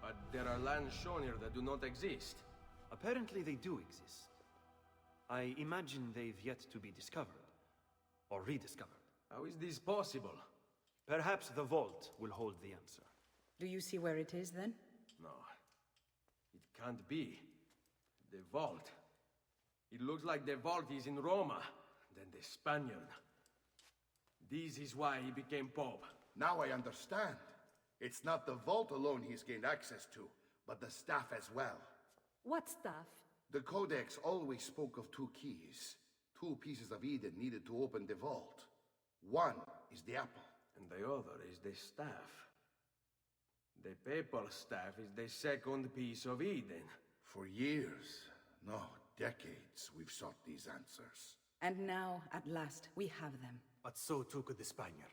But there are lands shown here that do not exist. Apparently they do exist. I imagine they've yet to be discovered. Or rediscovered. How is this possible? Perhaps the vault will hold the answer. Do you see where it is, then? No. It can't be. The vault. It looks like the vault is in Roma, then the Spaniard. This is why he became Pope. Now I understand. It's not the vault alone he's gained access to, but the staff as well. What staff? The Codex always spoke of two keys. Two pieces of Eden needed to open the vault. One is the apple. And the other is the staff. The papal staff is the second piece of Eden. For years, no, decades, we've sought these answers. And now, at last, we have them. But so too could the Spaniard.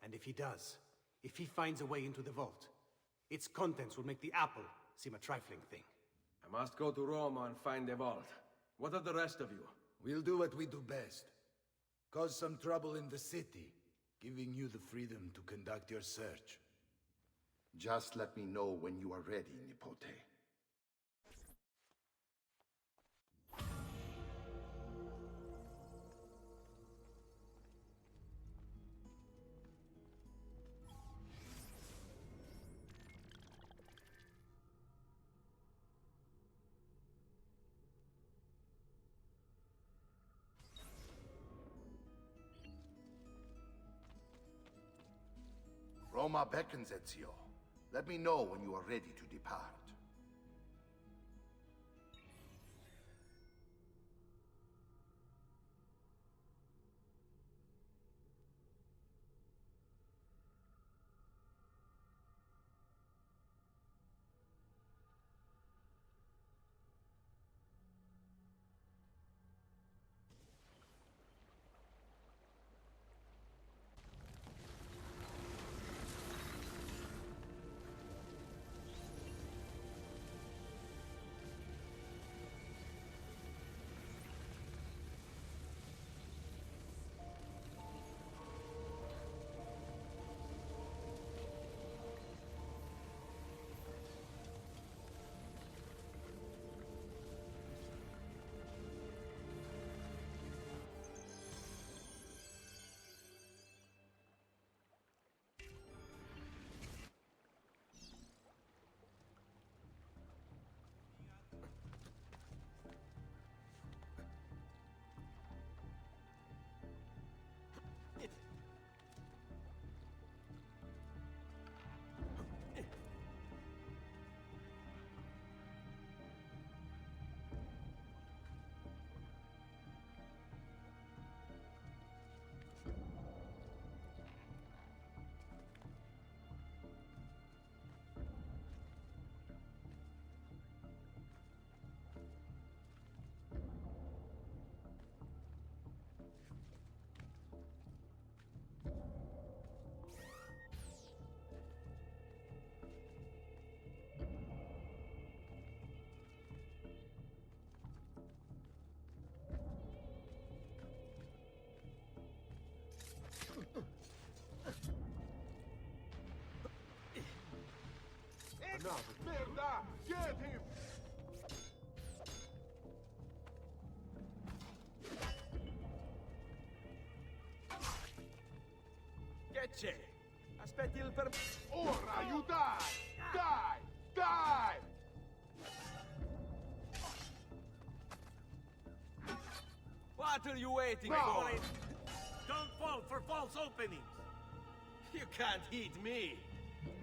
And if he does, if he finds a way into the vault, its contents will make the apple seem a trifling thing. I must go to Roma and find the vault. What of the rest of you? We'll do what we do best. Cause some trouble in the city, giving you the freedom to conduct your search. Just let me know when you are ready, Nipote. Roma beckons, Ezio. Let me know when you are ready to depart. Merda! Get him! Che c'è? Aspetti il per... Ora, you die! Die! Die! What are you waiting for? Don't fall for false openings! You can't hit me!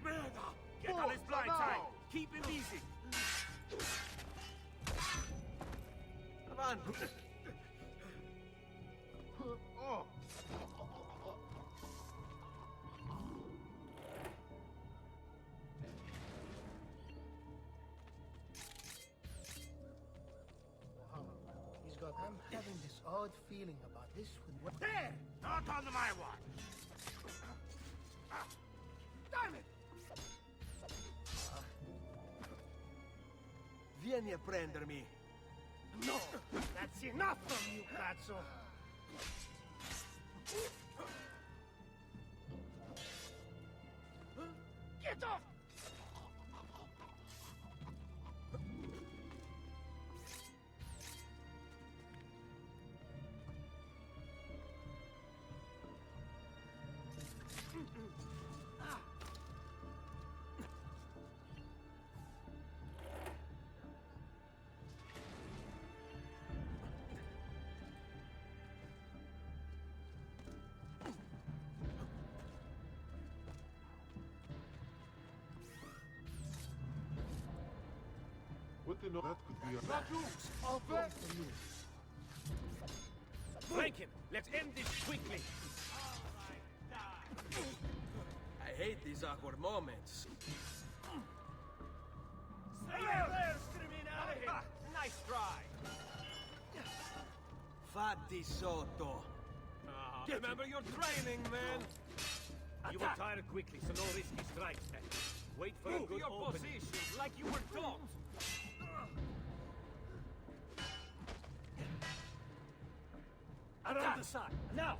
Merda! Get on his blind side! Keep him easy! Avanti! Oh! He's got. I'm having this odd feeling about this with. There! Not on my watch! Damn it! Vieni a prendermi! No! That's enough from you, cazzo! Get Get off! What the no? That could be a Rajus! Alpha! Flank him! Let's end this quickly! I hate these awkward moments. Nice try. Fatti sotto. Remember your training, man! You will tire quickly, so no risky strikes then. Wait for a good your opening. position, like you were taught! Around the side. Now!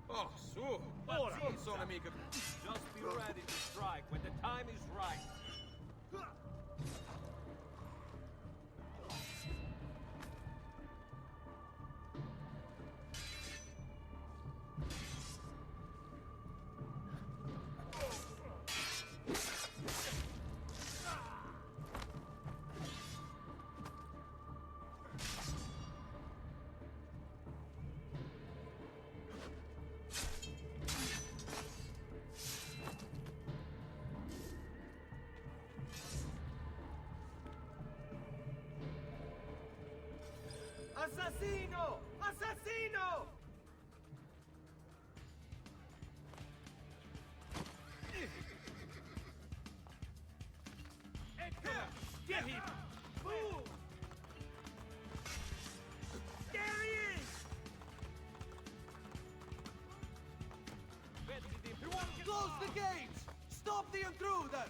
Oh, su! Ora. Sono amico. Just be ready to strike when the time is right. Assassino! Assassino! Get him! Move! There he is! Close the gates! Stop the intruder!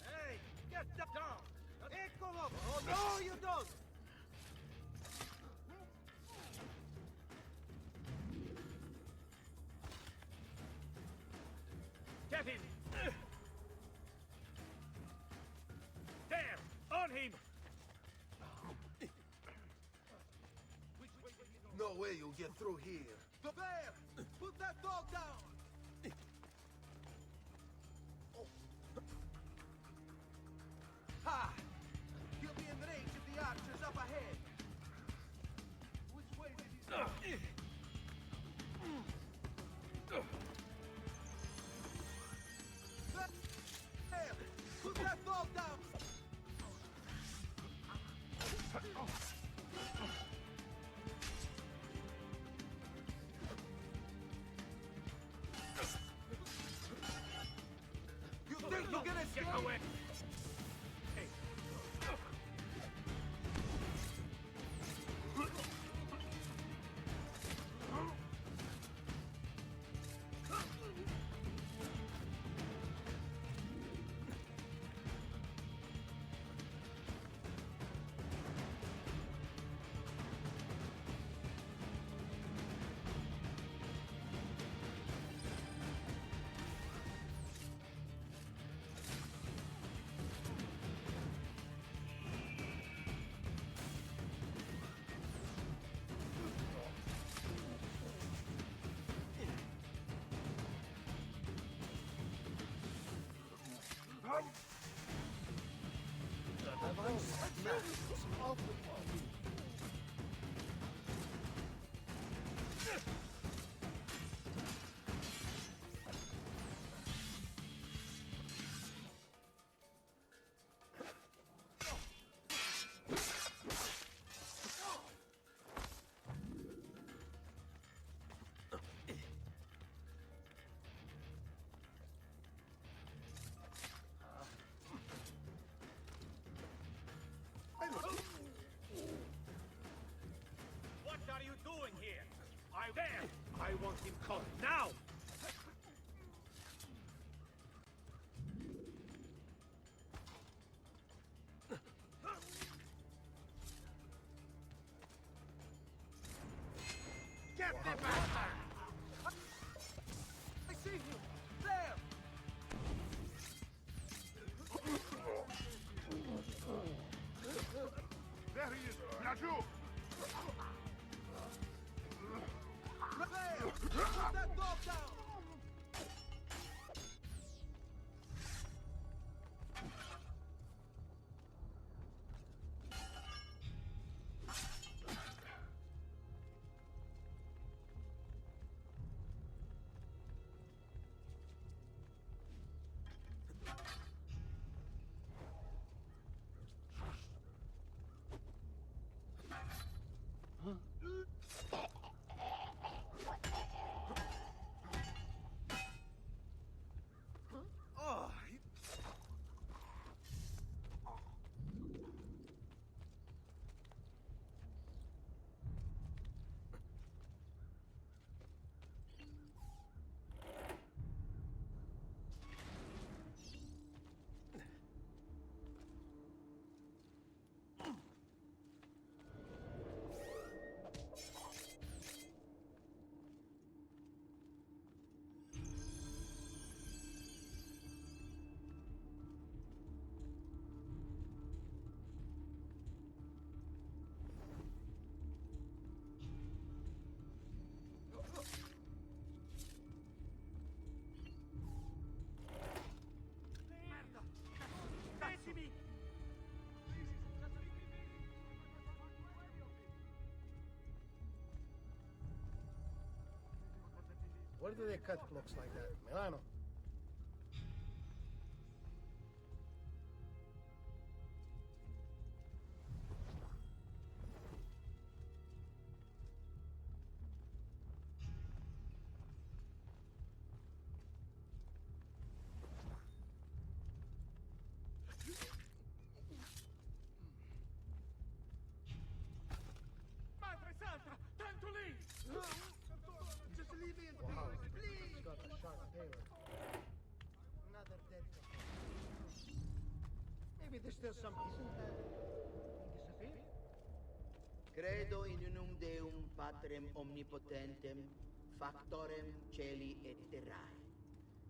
Hey, get down! Eccolo! Oh, no, you don't! Get him! There! On him! No way you'll get through here. The bear! Put that dog down! Ha! He'll be in range of the archers up ahead. Which way did he go? There! Put that dog down! You think you can escape? Get away! Hey. want him caught now! Get the bastard! I see him! There! There he is! Raju! There! Put that dog down! Where do they cut clocks like that? Milano. Madre Santa! Time to leave! Just leave me in Wow, peace, please! he's got a sharp tailor. Another dead guy. Maybe there's still some decent he disappeared? Credo in unum Deum Patrem omnipotentem, factorem celi et terrae,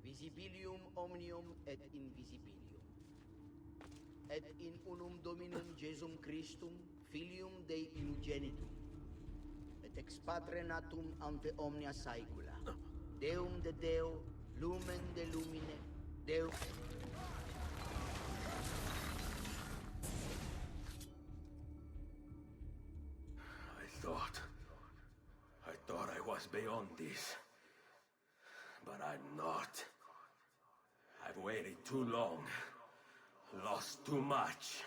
visibilium omnium et invisibilium. Et in unum Dominum Jesum Christum, Filium Dei unigenitum, et ex Patre natum ante omnia saecula, Deum de Deo, lumen de lumine, Deum... I thought I was beyond this. But I'm not. I've waited too long. Lost too much.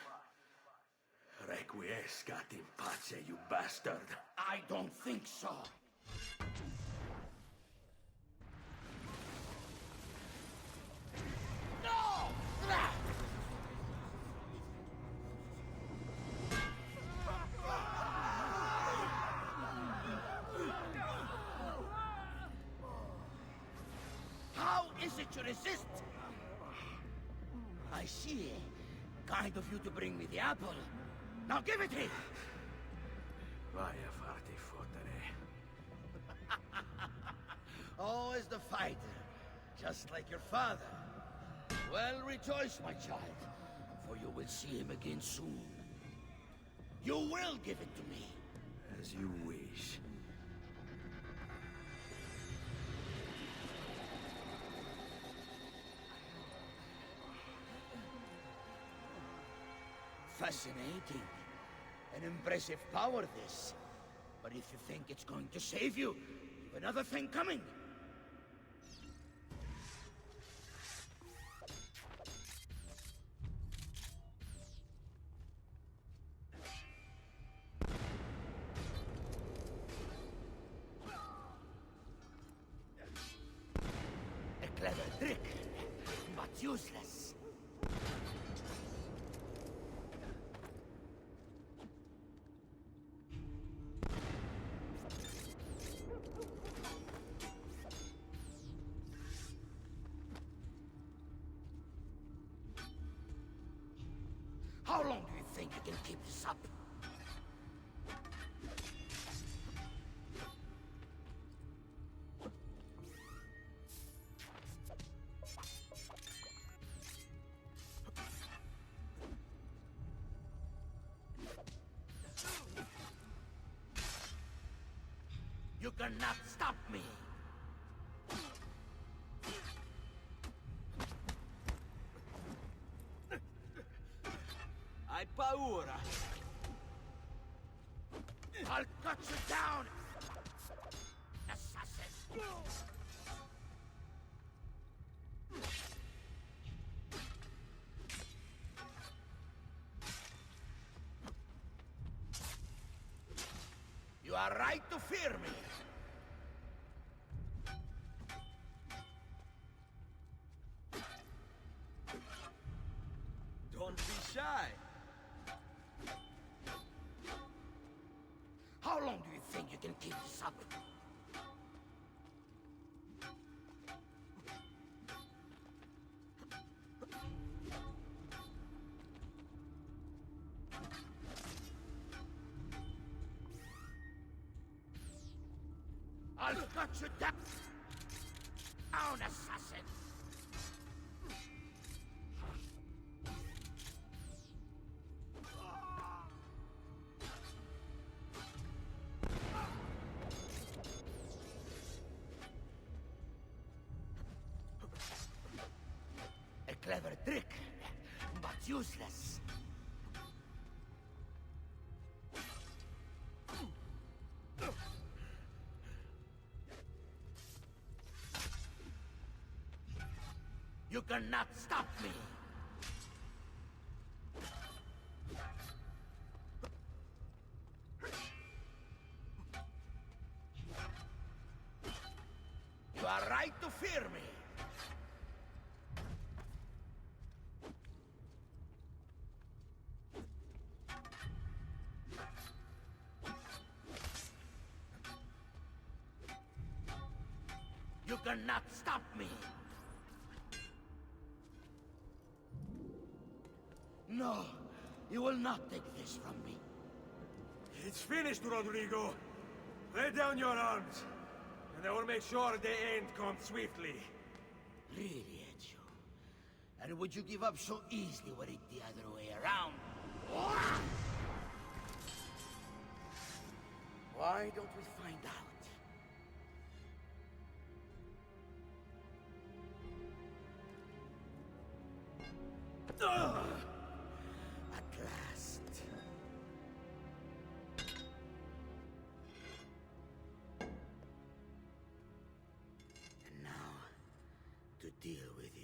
Requiescat in pace, you bastard. I don't think so. No! How is it you resist? I see. Kind of you to bring me the apple. Now give it here! Vai a farti fottere. Always the fighter, just like your father. Well, rejoice, my child, for you will see him again soon. You will give it to me. As you wish. Fascinating. An impressive power, this. But if you think it's going to save you, you've another thing coming. A clever trick, but useless. How long do you think you can keep this up? You cannot stop me! Hai paura! I'll cut you down, assassin! You are right to fear me! Don't be shy! How long do you think you can keep this up? I'll cut you down, assassin! A clever trick, but useless. You cannot stop me! You are right to fear me! You cannot stop me! No, you will not take this from me. It's finished, Rodrigo. Lay down your arms, and I will make sure the end comes swiftly. Really, Ezio? And would you give up so easily were it the other way around? Why don't we find out? At last. And now, to deal with you.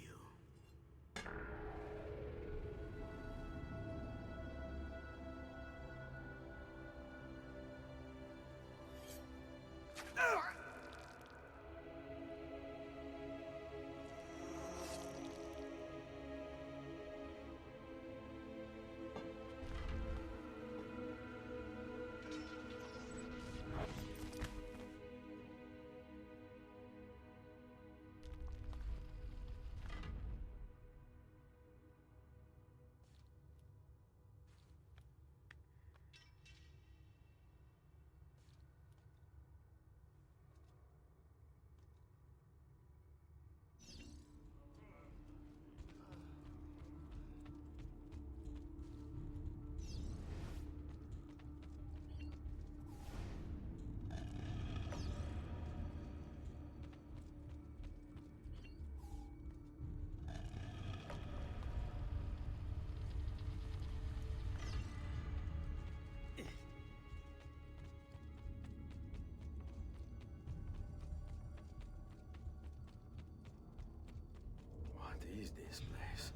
What is this place?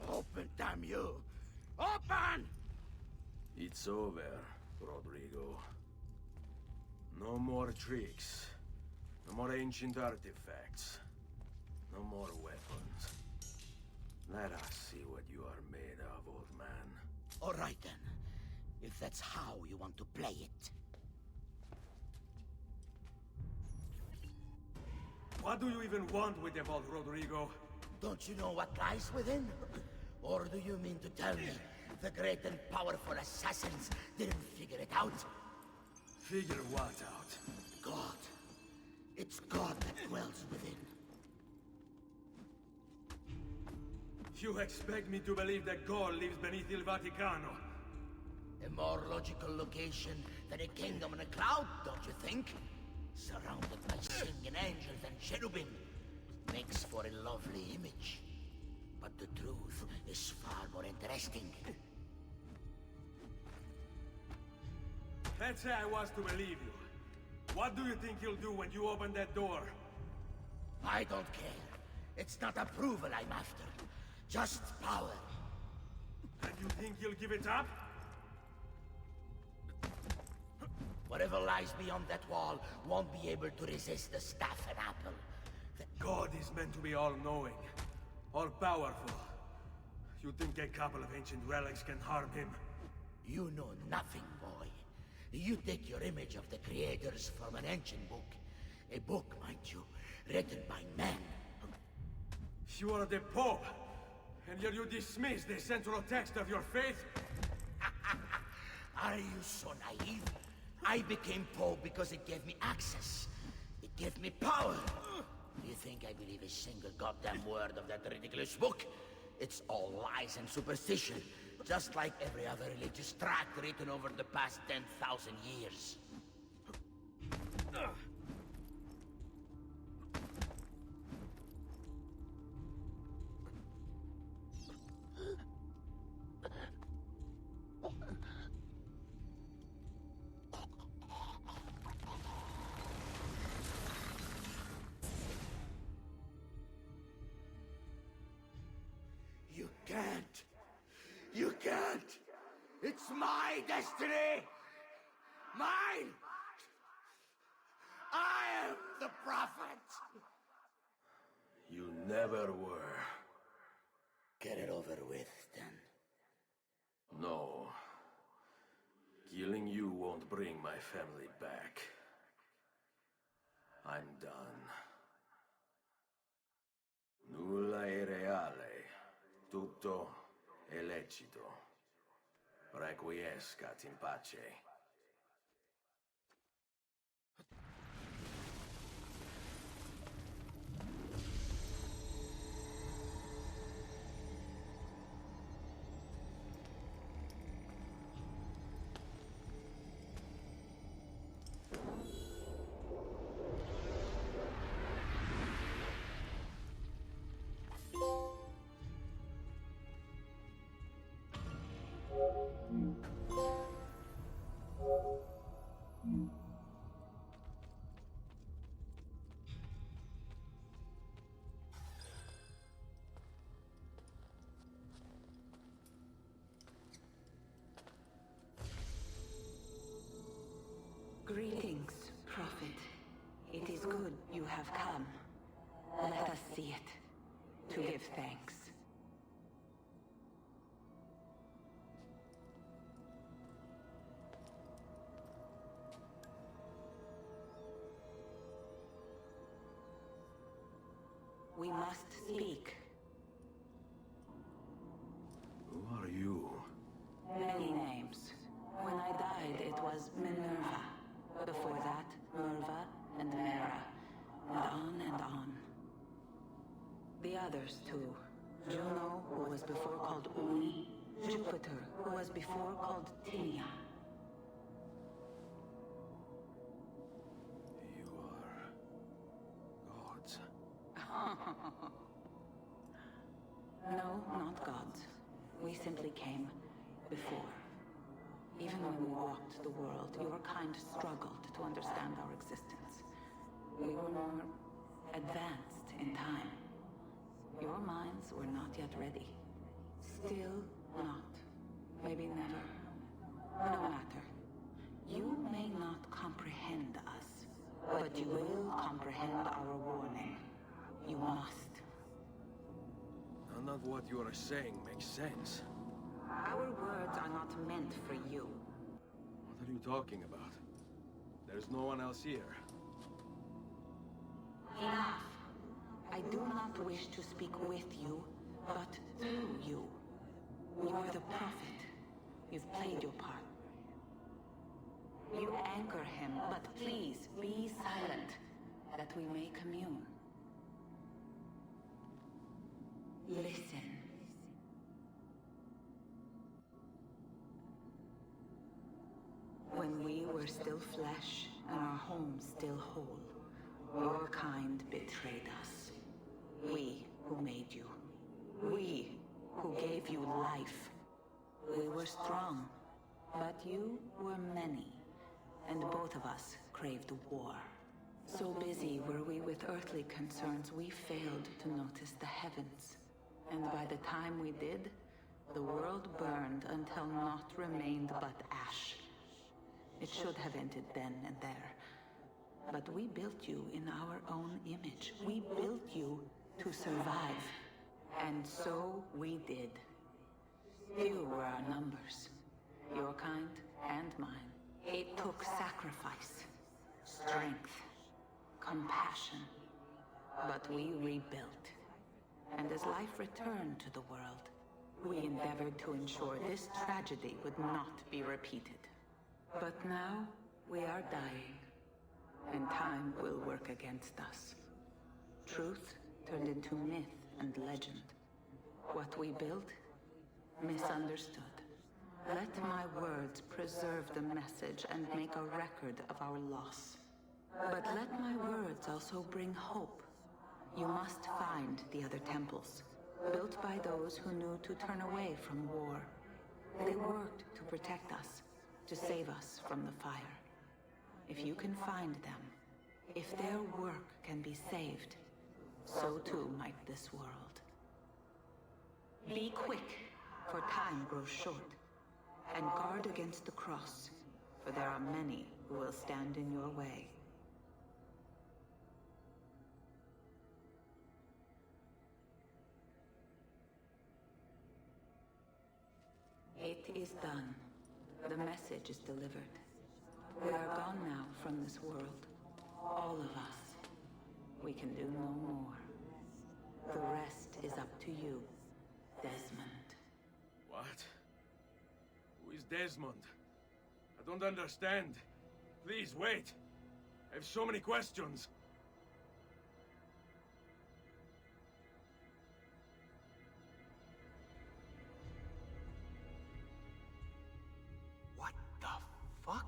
Open, damn you! Open! It's over, Rodrigo. No more tricks. No more ancient artifacts. No more weapons. Let us see what you are made of, old man. All right then, if that's how you want to play it. What do you even want with the vault, Rodrigo? Don't you know what lies within? Or do you mean to tell me the great and powerful assassins didn't figure it out? Figure what out? God. It's God that dwells within. You expect me to believe that God lives beneath Il Vaticano? A more logical location than a kingdom in a cloud, don't you think? Surrounded by singing angels and cherubim. Makes for a lovely image. But the truth is far more interesting. Let's say I was to believe you. What do you think you'll do when you open that door? I don't care. It's not approval I'm after. Just power. And you think you'll give it up? Whatever lies beyond that wall won't be able to resist the staff and apple. God is meant to be all-knowing, all-powerful. You think a couple of ancient relics can harm him? You know nothing, boy. You take your image of the creators from an ancient book. A book, mind you, written by men. You are the Pope, and yet you dismiss the central text of your faith? Are you so naive? I became Pope because it gave me access. It gave me power. You think I believe a single goddamn word of that ridiculous book? It's all lies and superstition, just like every other religious tract written over the past 10,000 years. You can't! You can't! It's my destiny! Mine! I am the prophet! You never were. Get it over with, then. No. Killing you won't bring my family back. I'm done. Nulla è reale. Tutto è lecito. Requiescat in pace. Greetings, Prophet. It is good you have come. Let us see it, to give thanks. We must speak. Who are you? Many names. When I died, it was Minerva. Before that, Merva and Mera. And on. The others, too. Juno, who was before called Uni. Jupiter, who was before called Tinia. You are... gods. No, not gods. We simply came before. Even when we walked the world, your kind struggled to understand our existence. We were more advanced in time. Your minds were not yet ready. Still not. Maybe never. No matter. You may not comprehend us, but you will comprehend our warning. You must. None of what you are saying makes sense. Our words are not meant for you. What are you talking about? There's no one else here. Enough. I do not wish to speak with you, but through you. You are the prophet. You've played your part. You anchor him, but please be silent, that we may commune. Listen. When we were still flesh and our home still whole, your kind betrayed us. We who made you. We who gave you life. We were strong, but you were many, and both of us craved war. So busy were we with earthly concerns, we failed to notice the heavens. And by the time we did, the world burned until naught remained but ash. It should have ended then and there. But we built you in our own image. We built you to survive. And so we did. Few were our numbers, your kind and mine. It took sacrifice, strength, compassion. But we rebuilt. And as life returned to the world, we endeavored to ensure this tragedy would not be repeated. But now, we are dying, and time will work against us. Truth turned into myth and legend. What we built, misunderstood. Let my words preserve the message and make a record of our loss. But let my words also bring hope. You must find the other temples, built by those who knew to turn away from war. They worked to protect us, to save us from the fire. If you can find them, if their work can be saved, so too might this world. Be quick, for time grows short, and guard against the cross, for there are many who will stand in your way. It is done. The message is delivered. We are gone now from this world. All of us. We can do no more. The rest is up to you, Desmond. What? Who is Desmond? I don't understand. Please, wait. I have so many questions. What the fuck?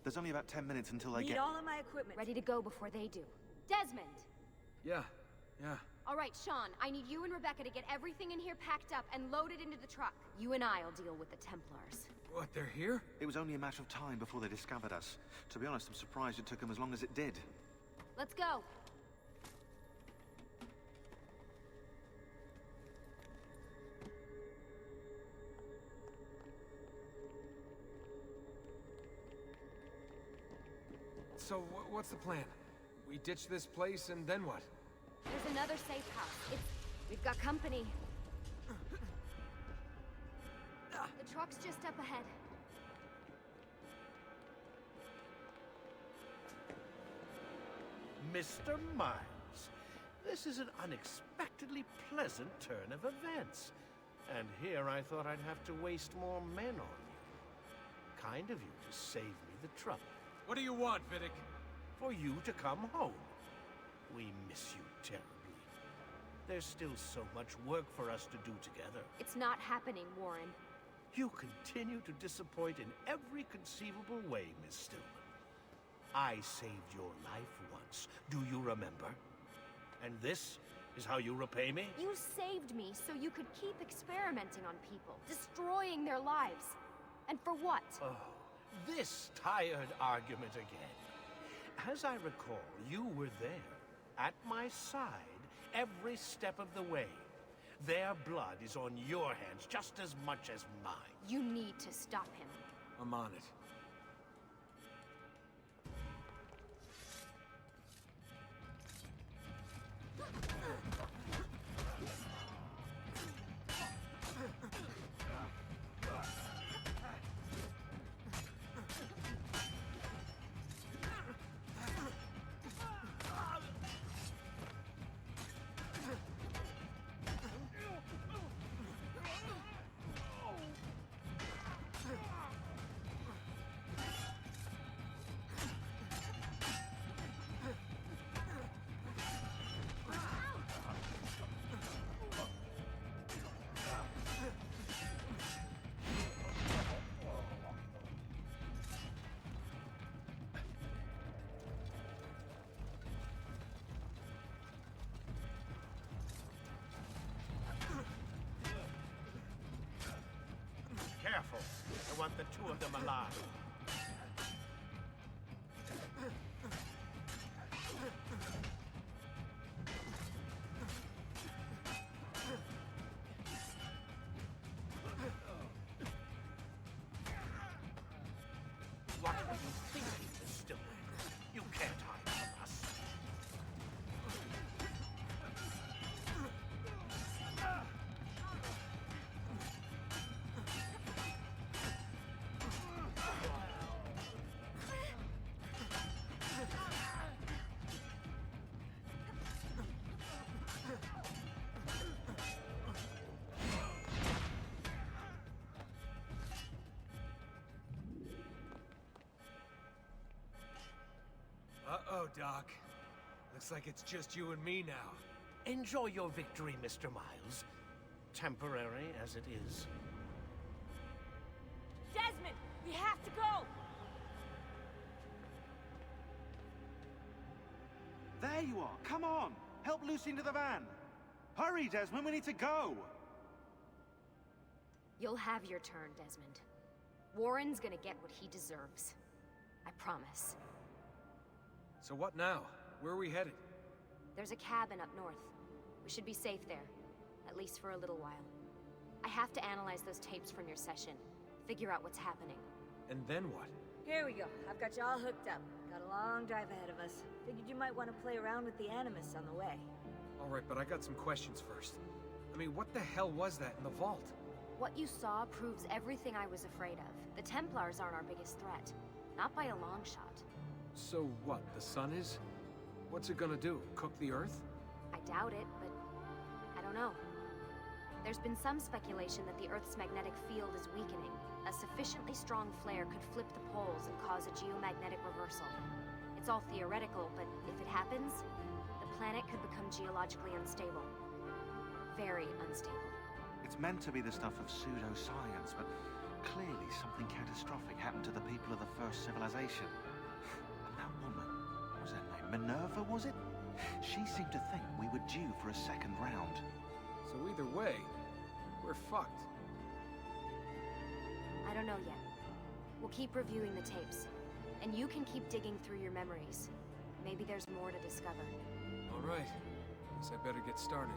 There's only about 10 minutes until I Need get... all of my equipment. Ready to go before they do. Desmond! Yeah. All right, Sean, I need you and Rebecca to get everything in here packed up and loaded into the truck. You and I'll deal with the Templars. What, they're here? It was only a matter of time before they discovered us. To be honest, I'm surprised it took them as long as it did. Let's go. So, what's the plan? We ditch this place and then what? There's another safe house. We've got company. The truck's just up ahead. Mr. Miles, this is an unexpectedly pleasant turn of events. And here I thought I'd have to waste more men on you. Kind of you to save me the trouble. What do you want, Vidic? For you to come home. We miss you terribly. There's still so much work for us to do together. It's not happening, Warren. You continue to disappoint in every conceivable way, Miss Stillman. I saved your life once. Do you remember? And this is how you repay me? You saved me so you could keep experimenting on people, destroying their lives. And for what? Oh, this tired argument again. As I recall, you were there, at my side, every step of the way. Their blood is on your hands just as much as mine. You need to stop him. I'm on it. Careful. I want the two of them alive. What were you thinking, Mr. Man? You can't hide from us. Uh-oh, Doc. Looks like it's just you and me now. Enjoy your victory, Mr. Miles. Temporary as it is. Desmond, we have to go! There you are. Come on. Help Lucy into the van. Hurry, Desmond. We need to go. You'll have your turn, Desmond. Warren's gonna get what he deserves. I promise. So what now? Where are we headed? There's a cabin up north. We should be safe there. At least for a little while. I have to analyze those tapes from your session. Figure out what's happening. And then what? Here we go. I've got you all hooked up. Got a long drive ahead of us. Figured you might want to play around with the Animus on the way. Alright, but I got some questions first. I mean, what the hell was that in the vault? What you saw proves everything I was afraid of. The Templars aren't our biggest threat. Not by a long shot. So what, the sun is? What's it gonna do? Cook the Earth? I doubt it, but I don't know. There's been some speculation that the Earth's magnetic field is weakening. A sufficiently strong flare could flip the poles and cause a geomagnetic reversal. It's all theoretical, but if it happens, the planet could become geologically unstable. Very unstable. It's meant to be the stuff of pseudoscience, but clearly something catastrophic happened to the people of the first civilization. And that woman, what was her name? Minerva, was it? She seemed to think we were due for a second round. So either way, we're fucked. I don't know yet. We'll keep reviewing the tapes. And you can keep digging through your memories. Maybe there's more to discover. Alright. Guess I better get started.